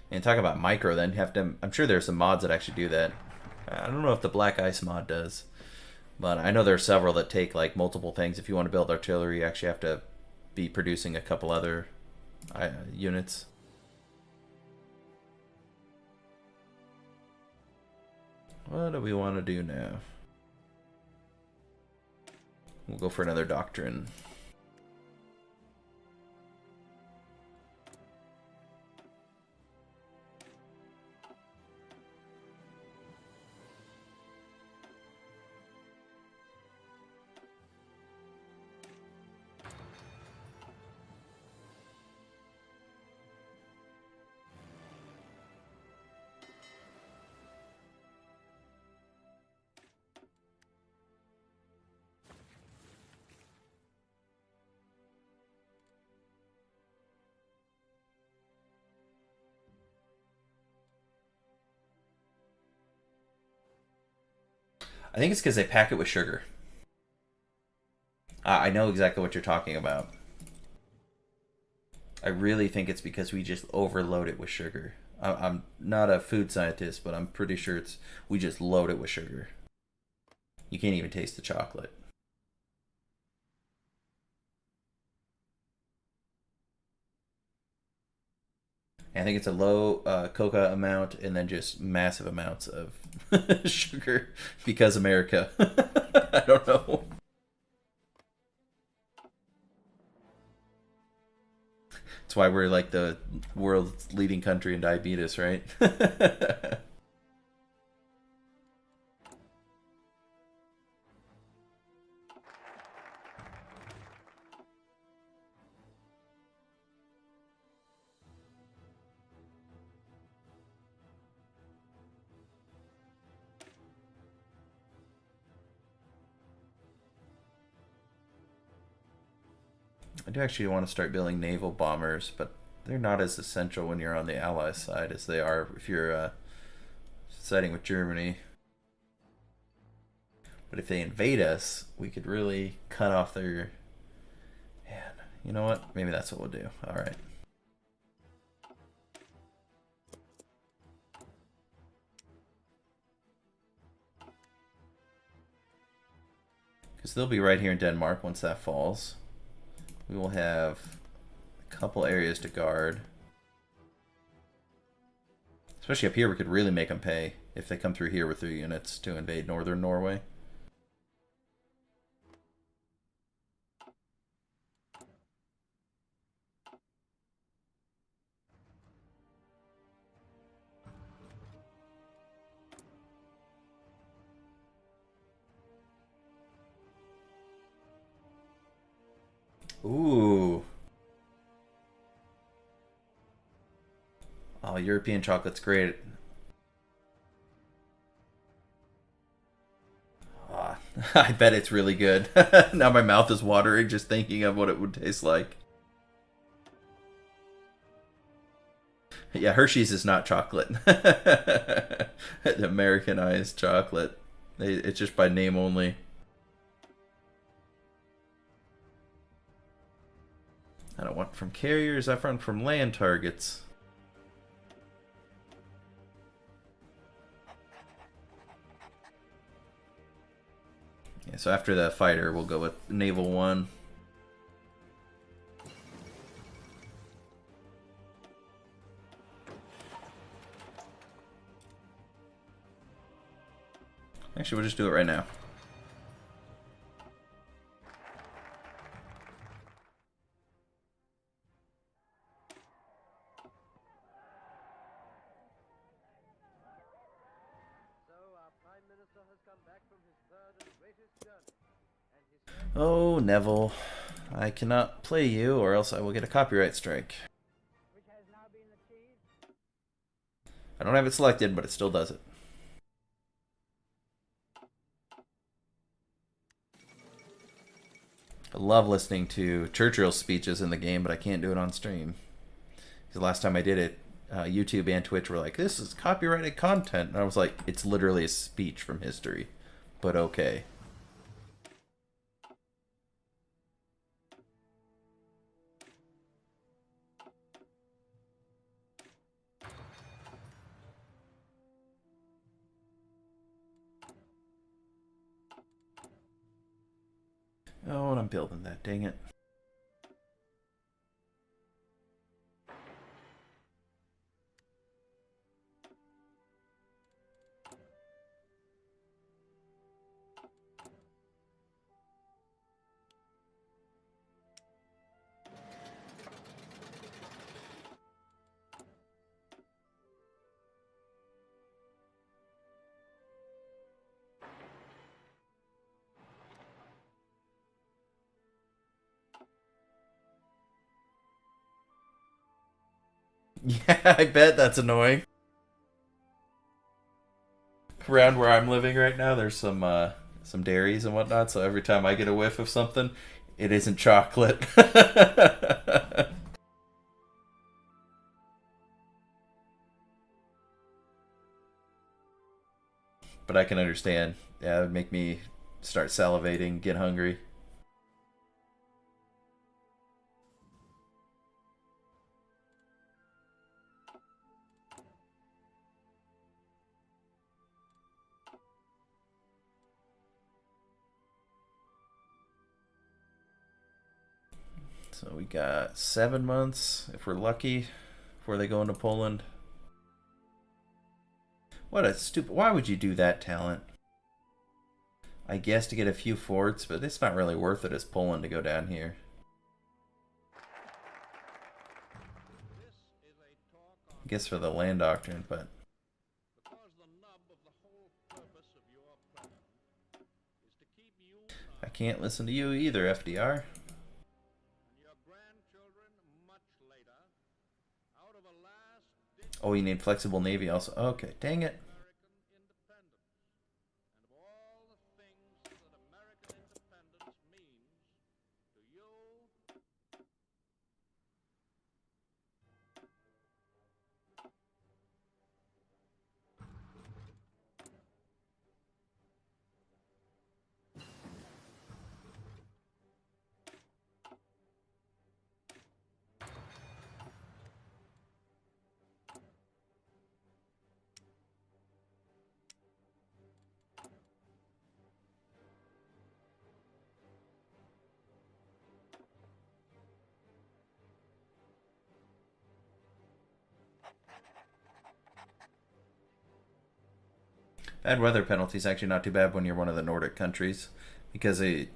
And talk about micro, then you have to. I'm sure there's some mods that actually do that. I don't know if the Black Ice mod does, but I know there are several that take like multiple things. If you want to build artillery, you actually have to be producing a couple other units. What do we want to do now? We'll go for another doctrine. I think it's because they pack it with sugar. I know exactly what you're talking about. I really think it's because we just overload it with sugar. I'm not a food scientist, but I'm pretty sure it's we just load it with sugar. You can't even taste the chocolate. And I think it's a low coca amount and then just massive amounts of sugar because America. I don't know. That's why we're like the world's leading country in diabetes, right? I do actually want to start building naval bombers, but they're not as essential when you're on the Allies side as they are if you're siding with Germany. But if they invade us, we could really cut off their. Man, you know what? Maybe that's what we'll do. All right. Because they'll be right here in Denmark once that falls. We will have a couple areas to guard. Especially up here, we could really make them pay if they come through here with 3 units to invade northern Norway. Ooh. Oh, European chocolate's great. Ah, I bet it's really good. Now my mouth is watering just thinking of what it would taste like. Yeah, Hershey's is not chocolate. The Americanized chocolate. It's just by name only. I don't want from carriers, I want from land targets. Yeah, so after the fighter, we'll go with Naval 1. Actually, we'll just do it right now. Oh, Neville. I cannot play you or else I will get a copyright strike. I don't have it selected, but it still does it. I love listening to Churchill's speeches in the game, but I can't do it on stream. Because the last time I did it, YouTube and Twitch were like, this is copyrighted content. And I was like, it's literally a speech from history. But okay. Oh, and I'm building that, dang it. Yeah, I bet that's annoying. Around where I'm living right now, there's some dairies and whatnot, so every time I get a whiff of something, it isn't chocolate. But I can understand. Yeah, it would make me start salivating, get hungry. So we got 7 months, if we're lucky, before they go into Poland. What a stupid... Why would you do that, talent? I guess to get a few forts, but it's not really worth it as Poland to go down here. I guess for the land doctrine, but... I can't listen to you either, FDR. Oh, you need flexible navy also. Okay, dang it. Bad weather penalty is actually not too bad when you're one of the Nordic countries, because the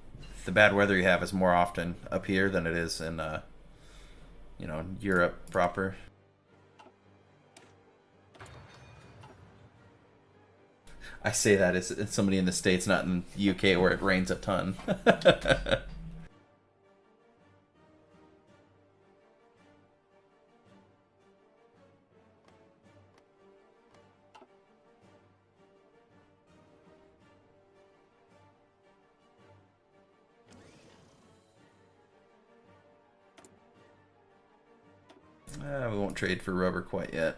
bad weather you have is more often up here than it is in, Europe proper. I say that as somebody in the States, not in the UK where it rains a ton. We won't trade for rubber quite yet.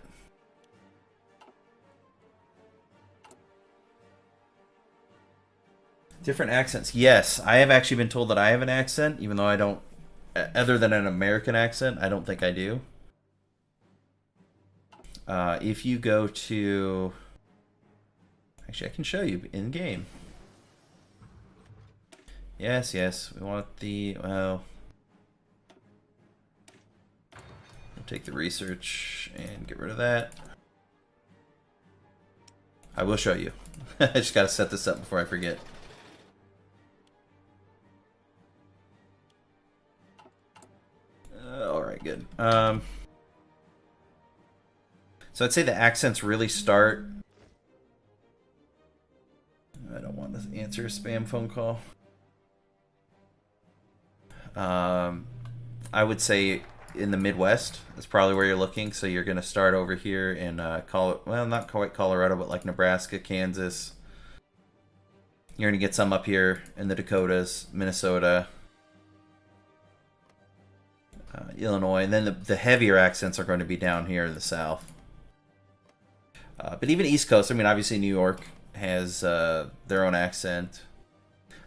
Different accents. Yes, I have actually been told that I have an accent, even though I don't. Other than an American accent, I don't think I do. If you go to. Actually, I can show you in game. Yes, yes. We want the. Well. We'll take the research and get rid of that. I will show you. I just gotta set this up before I forget. Alright, good. So I'd say the accents really start... I don't want to answer a spam phone call. I would say in the Midwest is probably where you're looking. So you're going to start over here in well, not quite Colorado, but like Nebraska, Kansas. You're going to get some up here in the Dakotas, Minnesota, Illinois, and then the heavier accents are going to be down here in the South. But even East Coast, I mean, obviously New York has their own accent.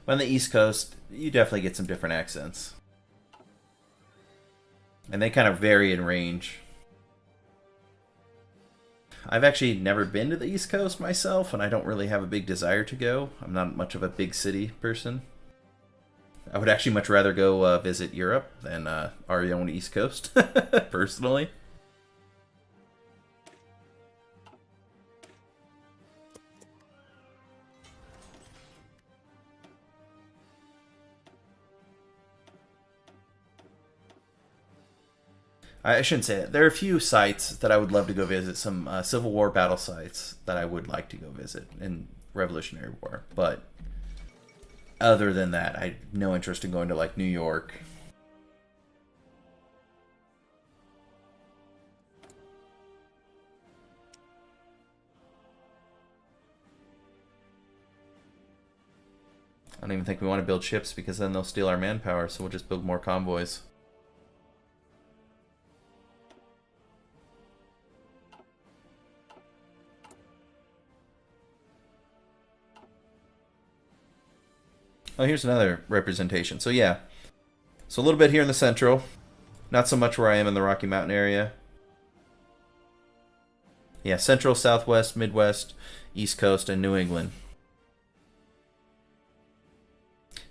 But on the East Coast, you definitely get some different accents. And they kind of vary in range. I've actually never been to the East Coast myself, and I don't really have a big desire to go. I'm not much of a big city person. I would actually much rather go visit Europe than our own East Coast, personally. I shouldn't say it. There are a few sites that I would love to go visit. Some Civil War battle sites that I would like to go visit in Revolutionary War. But other than that, I have no interest in going to like New York. I don't even think we want to build ships because then they'll steal our manpower. So we'll just build more convoys. Oh, here's another representation. So yeah, so a little bit here in the central, not so much where I am in the Rocky Mountain area. Yeah, central, southwest, midwest, east coast, and New England.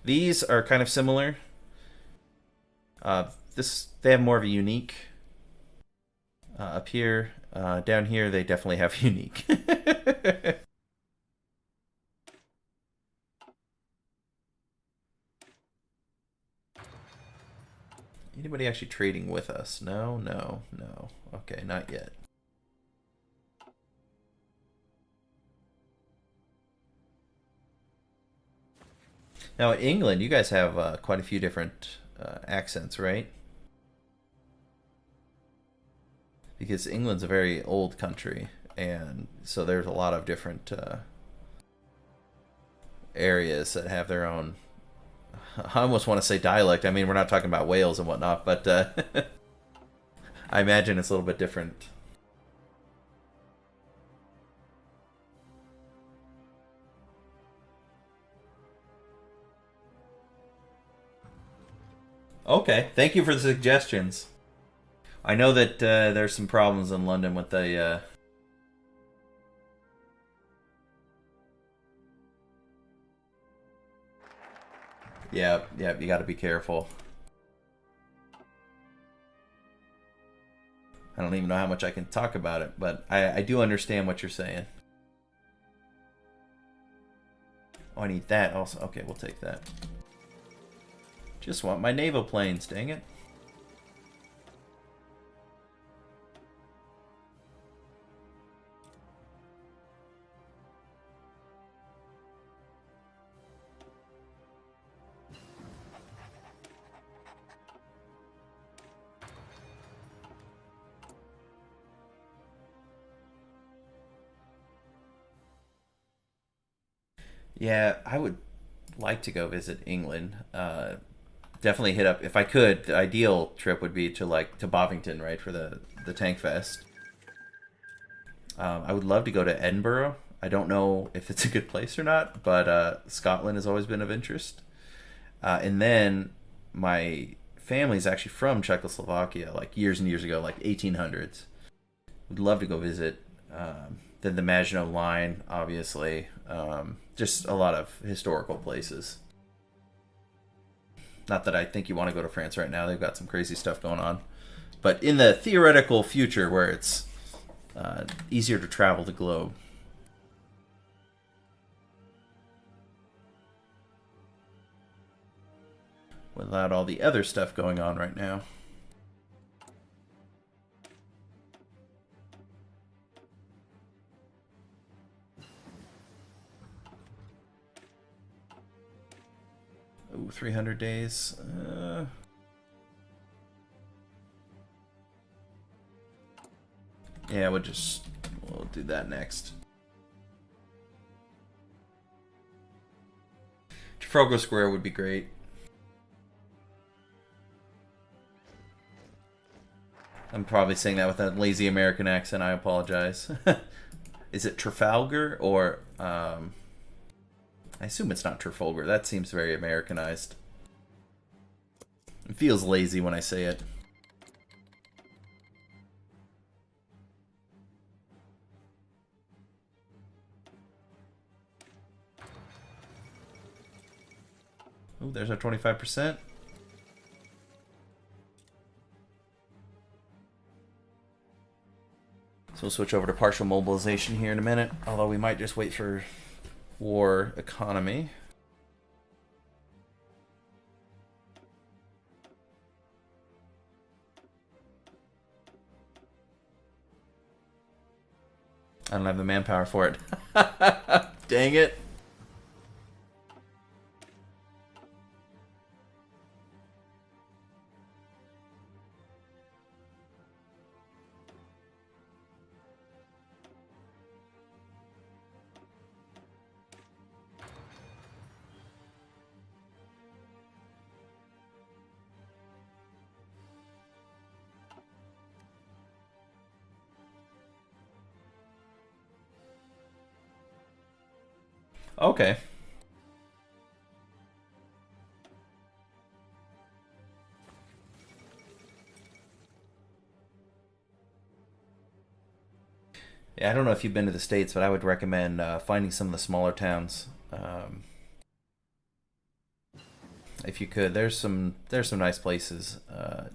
These are kind of similar. They have more of a unique. Up here, down here, they definitely have unique. Anybody actually trading with us? No, no, no. Okay, not yet. Now, in England, you guys have quite a few different accents, right? Because England's a very old country, and so there's a lot of different areas that have their own. I almost want to say dialect. I mean, we're not talking about Wales and whatnot, but I imagine it's a little bit different. Okay, thank you for the suggestions. I know that there's some problems in London with the. Yeah, yeah, you got to be careful. I don't even know how much I can talk about it, but I do understand what you're saying. Oh, I need that also. Okay, we'll take that. Just want my naval planes, dang it. Yeah, I would like to go visit England. Definitely hit up if I could. The ideal trip would be to like to Bovington, right, for the Tank Fest. I would love to go to Edinburgh. I don't know if it's a good place or not, but Scotland has always been of interest. And then my family's actually from Czechoslovakia, like years and years ago, like 1800s. Would love to go visit. Then the Maginot Line, obviously. Just a lot of historical places. Not that I think you want to go to France right now. They've got some crazy stuff going on. But in the theoretical future where it's easier to travel the globe. Without all the other stuff going on right now. Ooh, 300 days. Yeah, we'll do that next. Trafalgar Square would be great. I'm probably saying that with a lazy American accent. I apologize. Is it Trafalgar or I assume it's not Trafalgar. That seems very Americanized. It feels lazy when I say it. Oh, there's our 25%. So we'll switch over to partial mobilization here in a minute, although we might just wait for war economy. I don't have the manpower for it. Dang it. Okay. Yeah, I don't know if you've been to the States, but I would recommend finding some of the smaller towns. If you could, there's some nice places.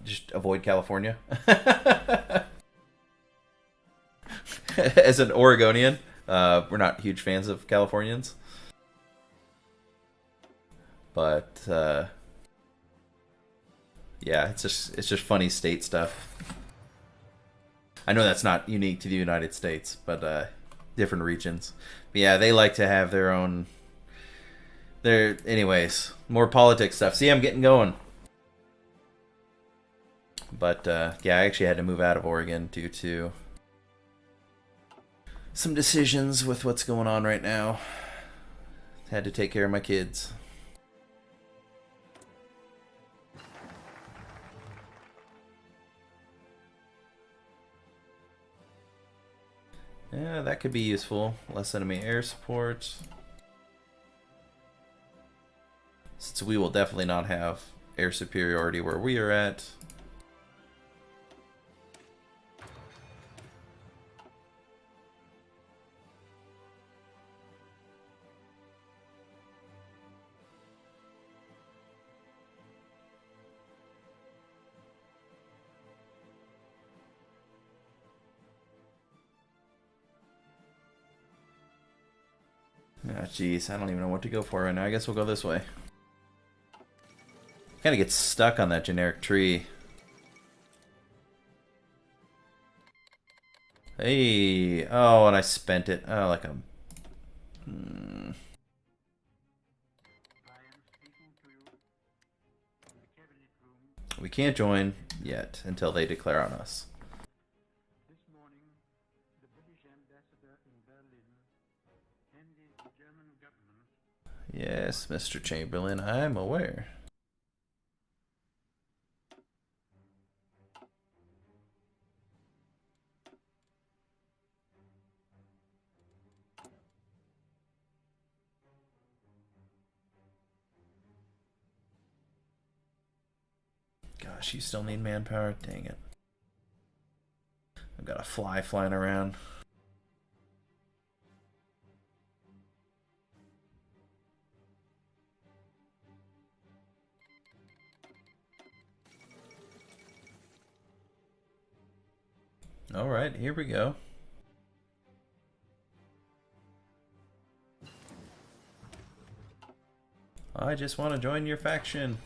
Just avoid California. As an Oregonian, we're not huge fans of Californians, but yeah, it's just funny state stuff. I know that's not unique to the United States, but different regions. But yeah, they like to have their own. Anyways, more politics stuff. See, I'm getting going. But yeah, I actually had to move out of Oregon due to some decisions with what's going on right now. Had to take care of my kids. Yeah, that could be useful. Less enemy air support. Since we will definitely not have air superiority where we are at. Ah, jeez, I don't even know what to go for right now. I guess we'll go this way. Kind of get stuck on that generic tree. Hey, oh, and I spent it. Oh, like a. We can't join yet until they declare on us. This morning, the British ambassador in Berlin handed the German government. Yes, Mr. Chamberlain, I'm aware. Gosh, you still need manpower? Dang it. I've got a fly flying around. Alright, here we go. I just want to join your faction.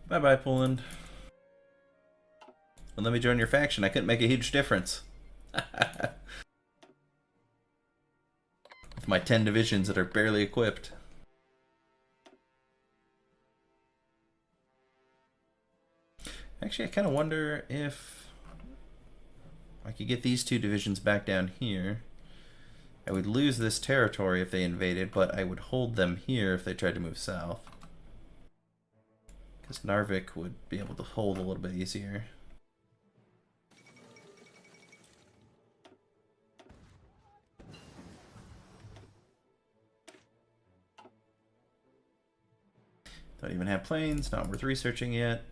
Bye-bye, Poland. And let me join your faction. I couldn't make a huge difference. With my 10 divisions that are barely equipped. Actually, I kind of wonder if I could get these 2 divisions back down here. I would lose this territory if they invaded, but I would hold them here if they tried to move south. Because Narvik would be able to hold a little bit easier. Don't even have planes, not worth researching yet.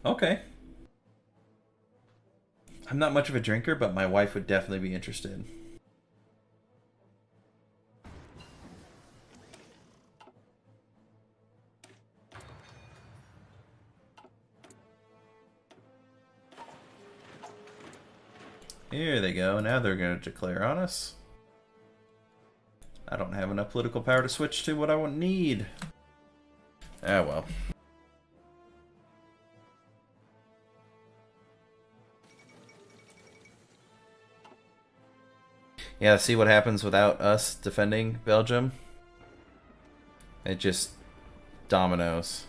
Okay. I'm not much of a drinker, but my wife would definitely be interested. Here they go. Now they're going to declare on us. I don't have enough political power to switch to what I would need. Ah, well. Yeah, see what happens without us defending Belgium? It just dominoes.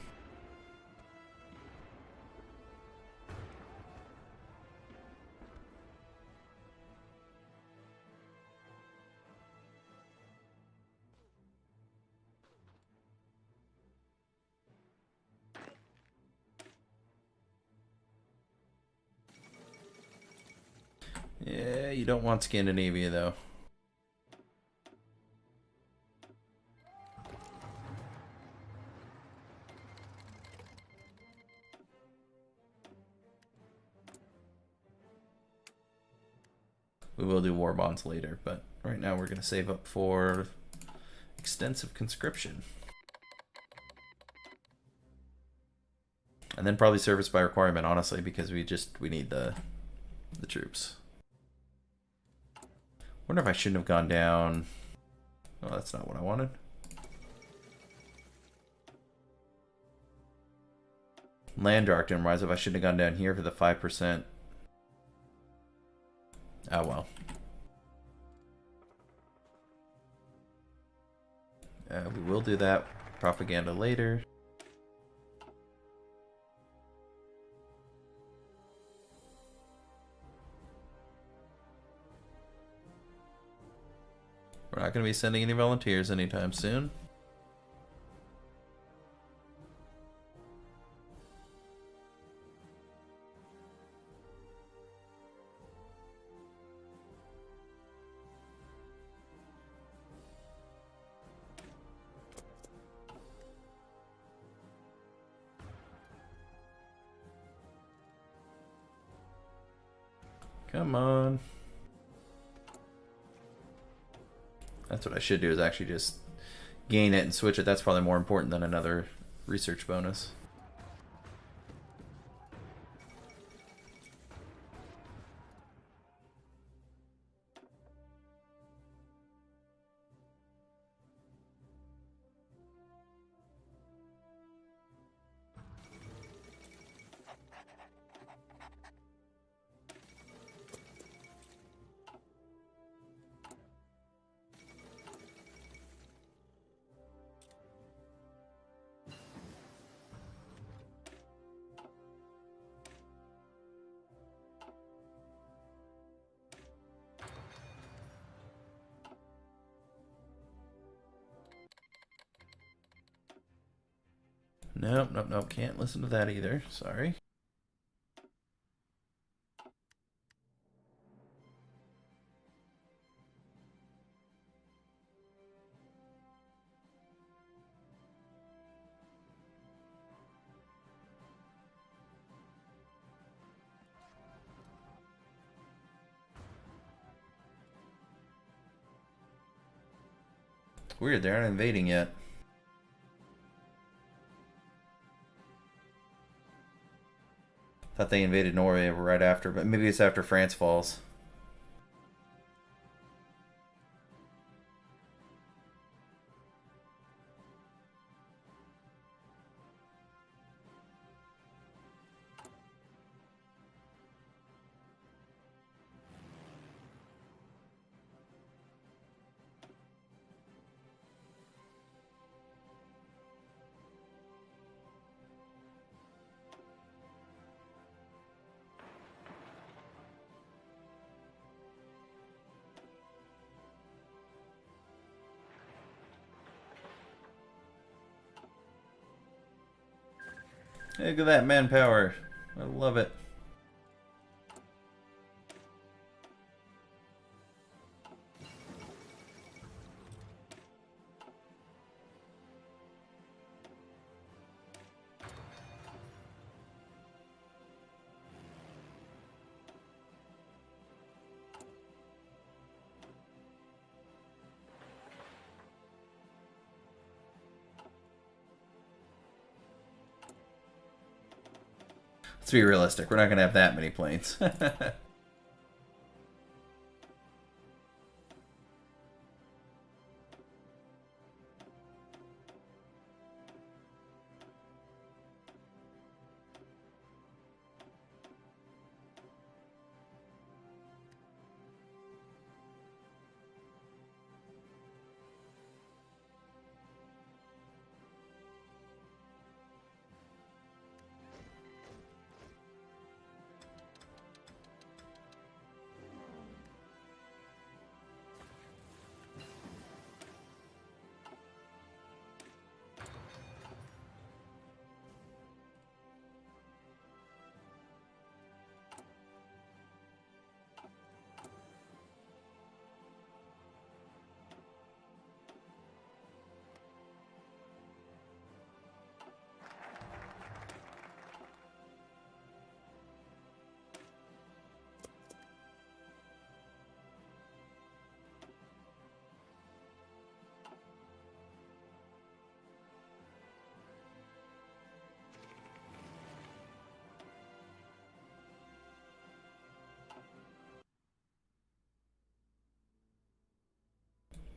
Yeah, you don't want Scandinavia, though. We will do war bonds later, but right now we're going to save up for extensive conscription. And then probably service by requirement, honestly, because we need the troops. Wonder if I shouldn't have gone down. Oh, that's not what I wanted. Land Arctic rise if I shouldn't have gone down here for the 5%. Oh well. We will do that propaganda later. We're not going to be sending any volunteers anytime soon. Come on. That's what I should do, is actually just gain it and switch it. That's probably more important than another research bonus. Nope, nope, nope. Can't listen to that either. Sorry. Weird, they aren't invading yet. Thought they invaded Norway right after, but maybe it's after France falls. Look at that manpower. I love it. Let's be realistic. We're not going to have that many planes.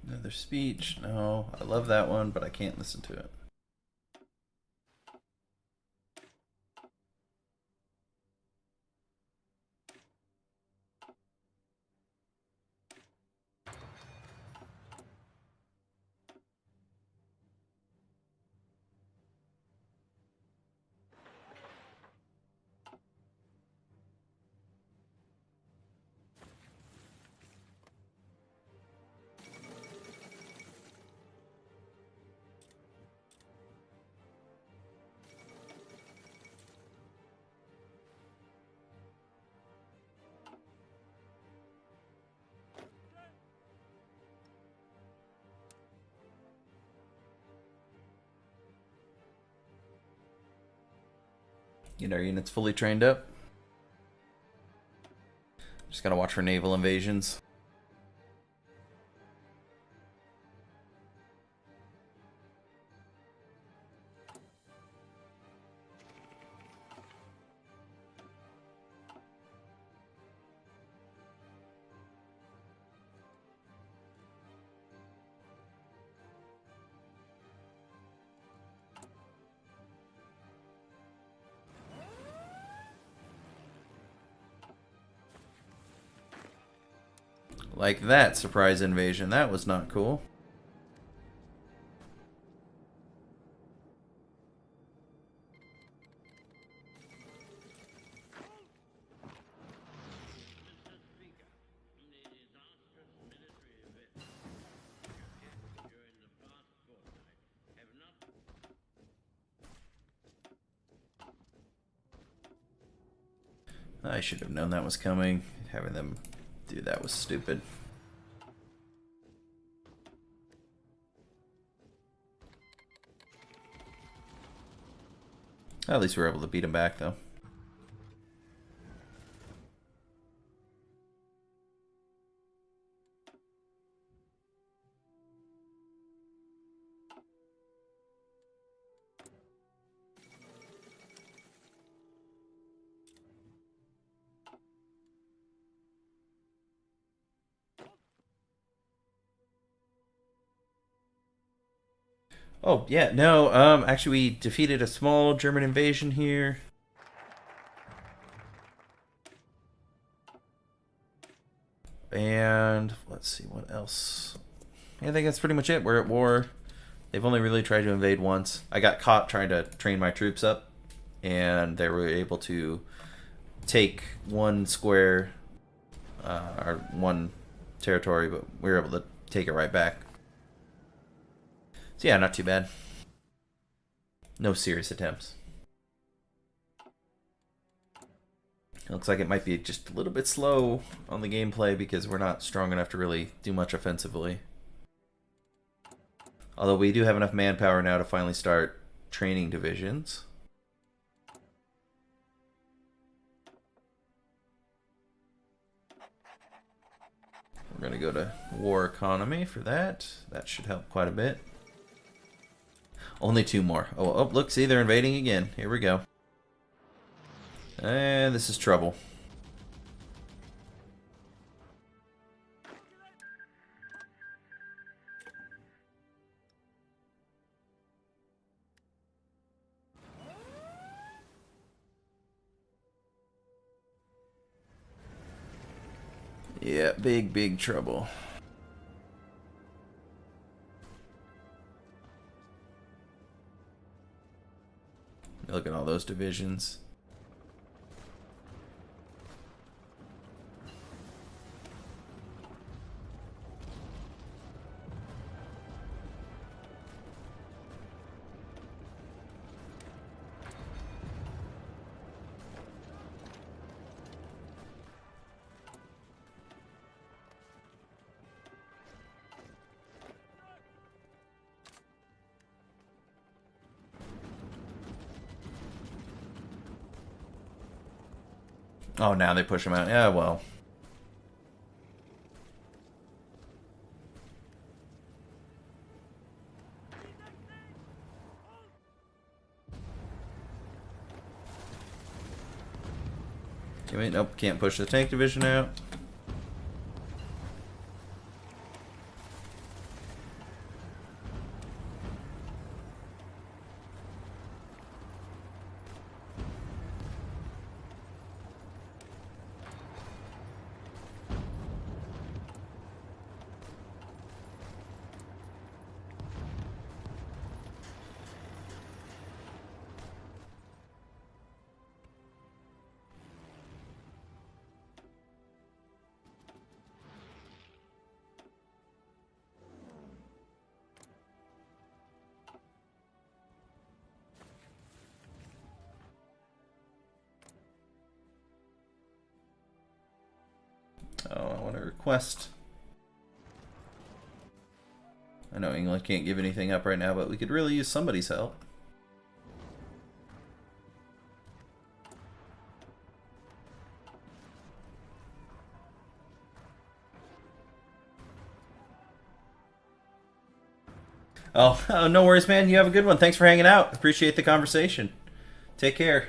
Another speech. No, I love that one, but I can't listen to it. Get our units fully trained up. Just gotta watch for naval invasions. Like that surprise invasion. That was not cool. I should have known that was coming. Having them do that was stupid. At least we were able to beat him back, though. Oh, yeah, no, actually we defeated a small German invasion here. And let's see what else. I think that's pretty much it. We're at war. They've only really tried to invade once. I got caught trying to train my troops up, and they were able to take one square, or one territory, but we were able to take it right back. So yeah, not too bad. No serious attempts. It looks like it might be just a little bit slow on the gameplay because we're not strong enough to really do much offensively. Although we do have enough manpower now to finally start training divisions. We're going to go to war economy for that. That should help quite a bit. Only 2 more. Oh, look, see, they're invading again. Here we go. And this is trouble. Yeah, big trouble. Look at all those divisions. Oh, now they push him out. Yeah, well. Wait, nope, can't push the tank division out. Oh, I want to request. I know England can't give anything up right now, but we could really use somebody's help. Oh, no worries, man. You have a good one. Thanks for hanging out. Appreciate the conversation. Take care.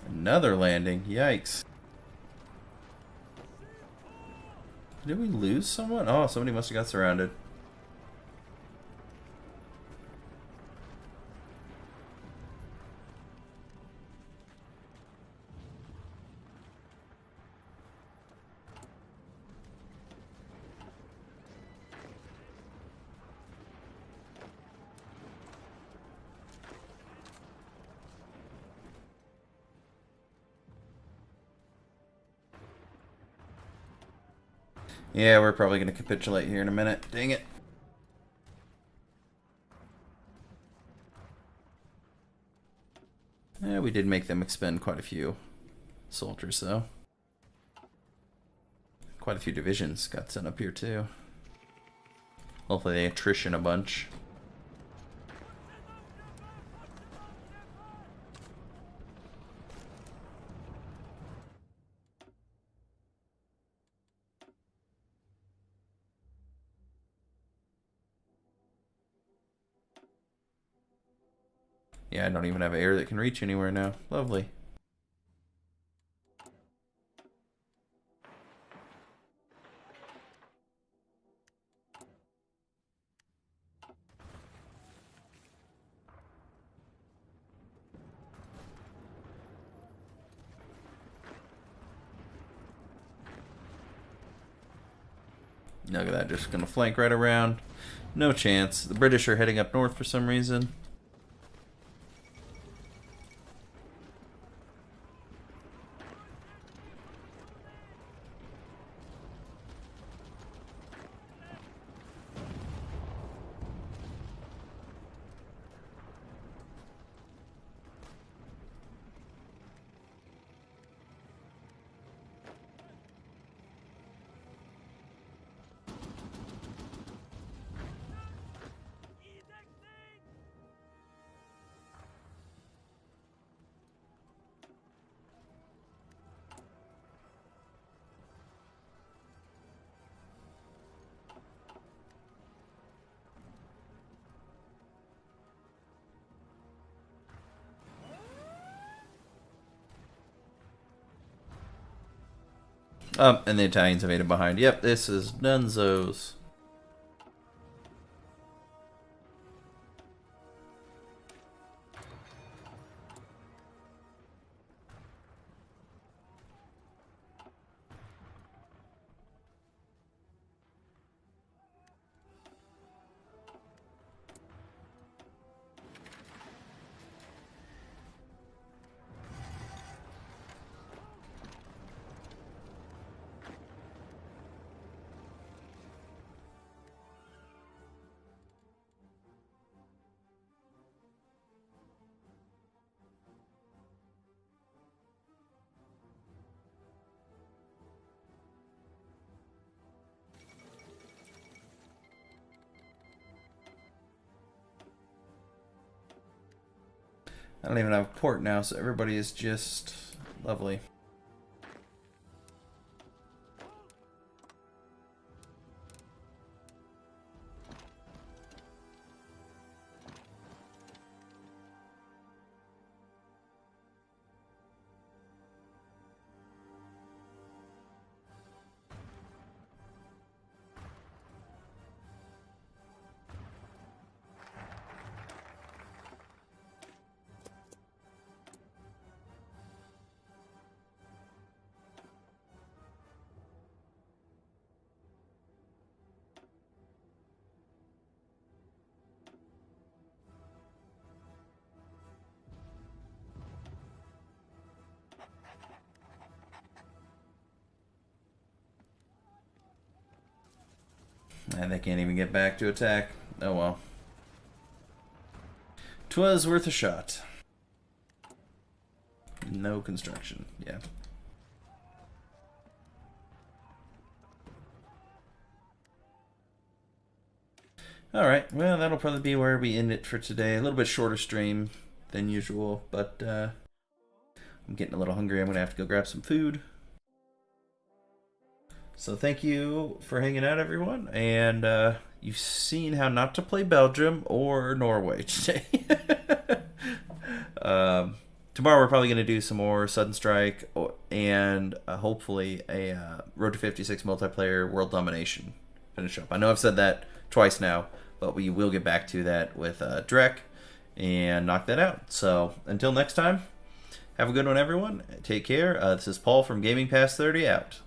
Another landing. Yikes. Did we lose someone? Oh, somebody must have got surrounded. Yeah, we're probably going to capitulate here in a minute. Dang it. Yeah, we did make them expend quite a few soldiers, though. Quite a few divisions got sent up here too. Hopefully they attrition a bunch. Yeah, I don't even have air that can reach anywhere now. Lovely. Look at that, just gonna flank right around. No chance. The British are heading up north for some reason. And the Italians evaded behind. Yep, this is Nunzo's. I don't even have a port now, so everybody is just lovely. And they can't even get back to attack. Oh well. 'Twas worth a shot. No construction. Yeah. Alright, well, that'll probably be where we end it for today. A little bit shorter stream than usual, but I'm getting a little hungry. I'm going to have to go grab some food. So thank you for hanging out, everyone. And you've seen how not to play Belgium or Norway today. Tomorrow we're probably going to do some more Sudden Strike and hopefully a Road to 56 multiplayer World Domination finish up. I know I've said that twice now, but we will get back to that with Drek and knock that out. So until next time, have a good one, everyone. Take care. This is Paul from Gaming Pass 30 out.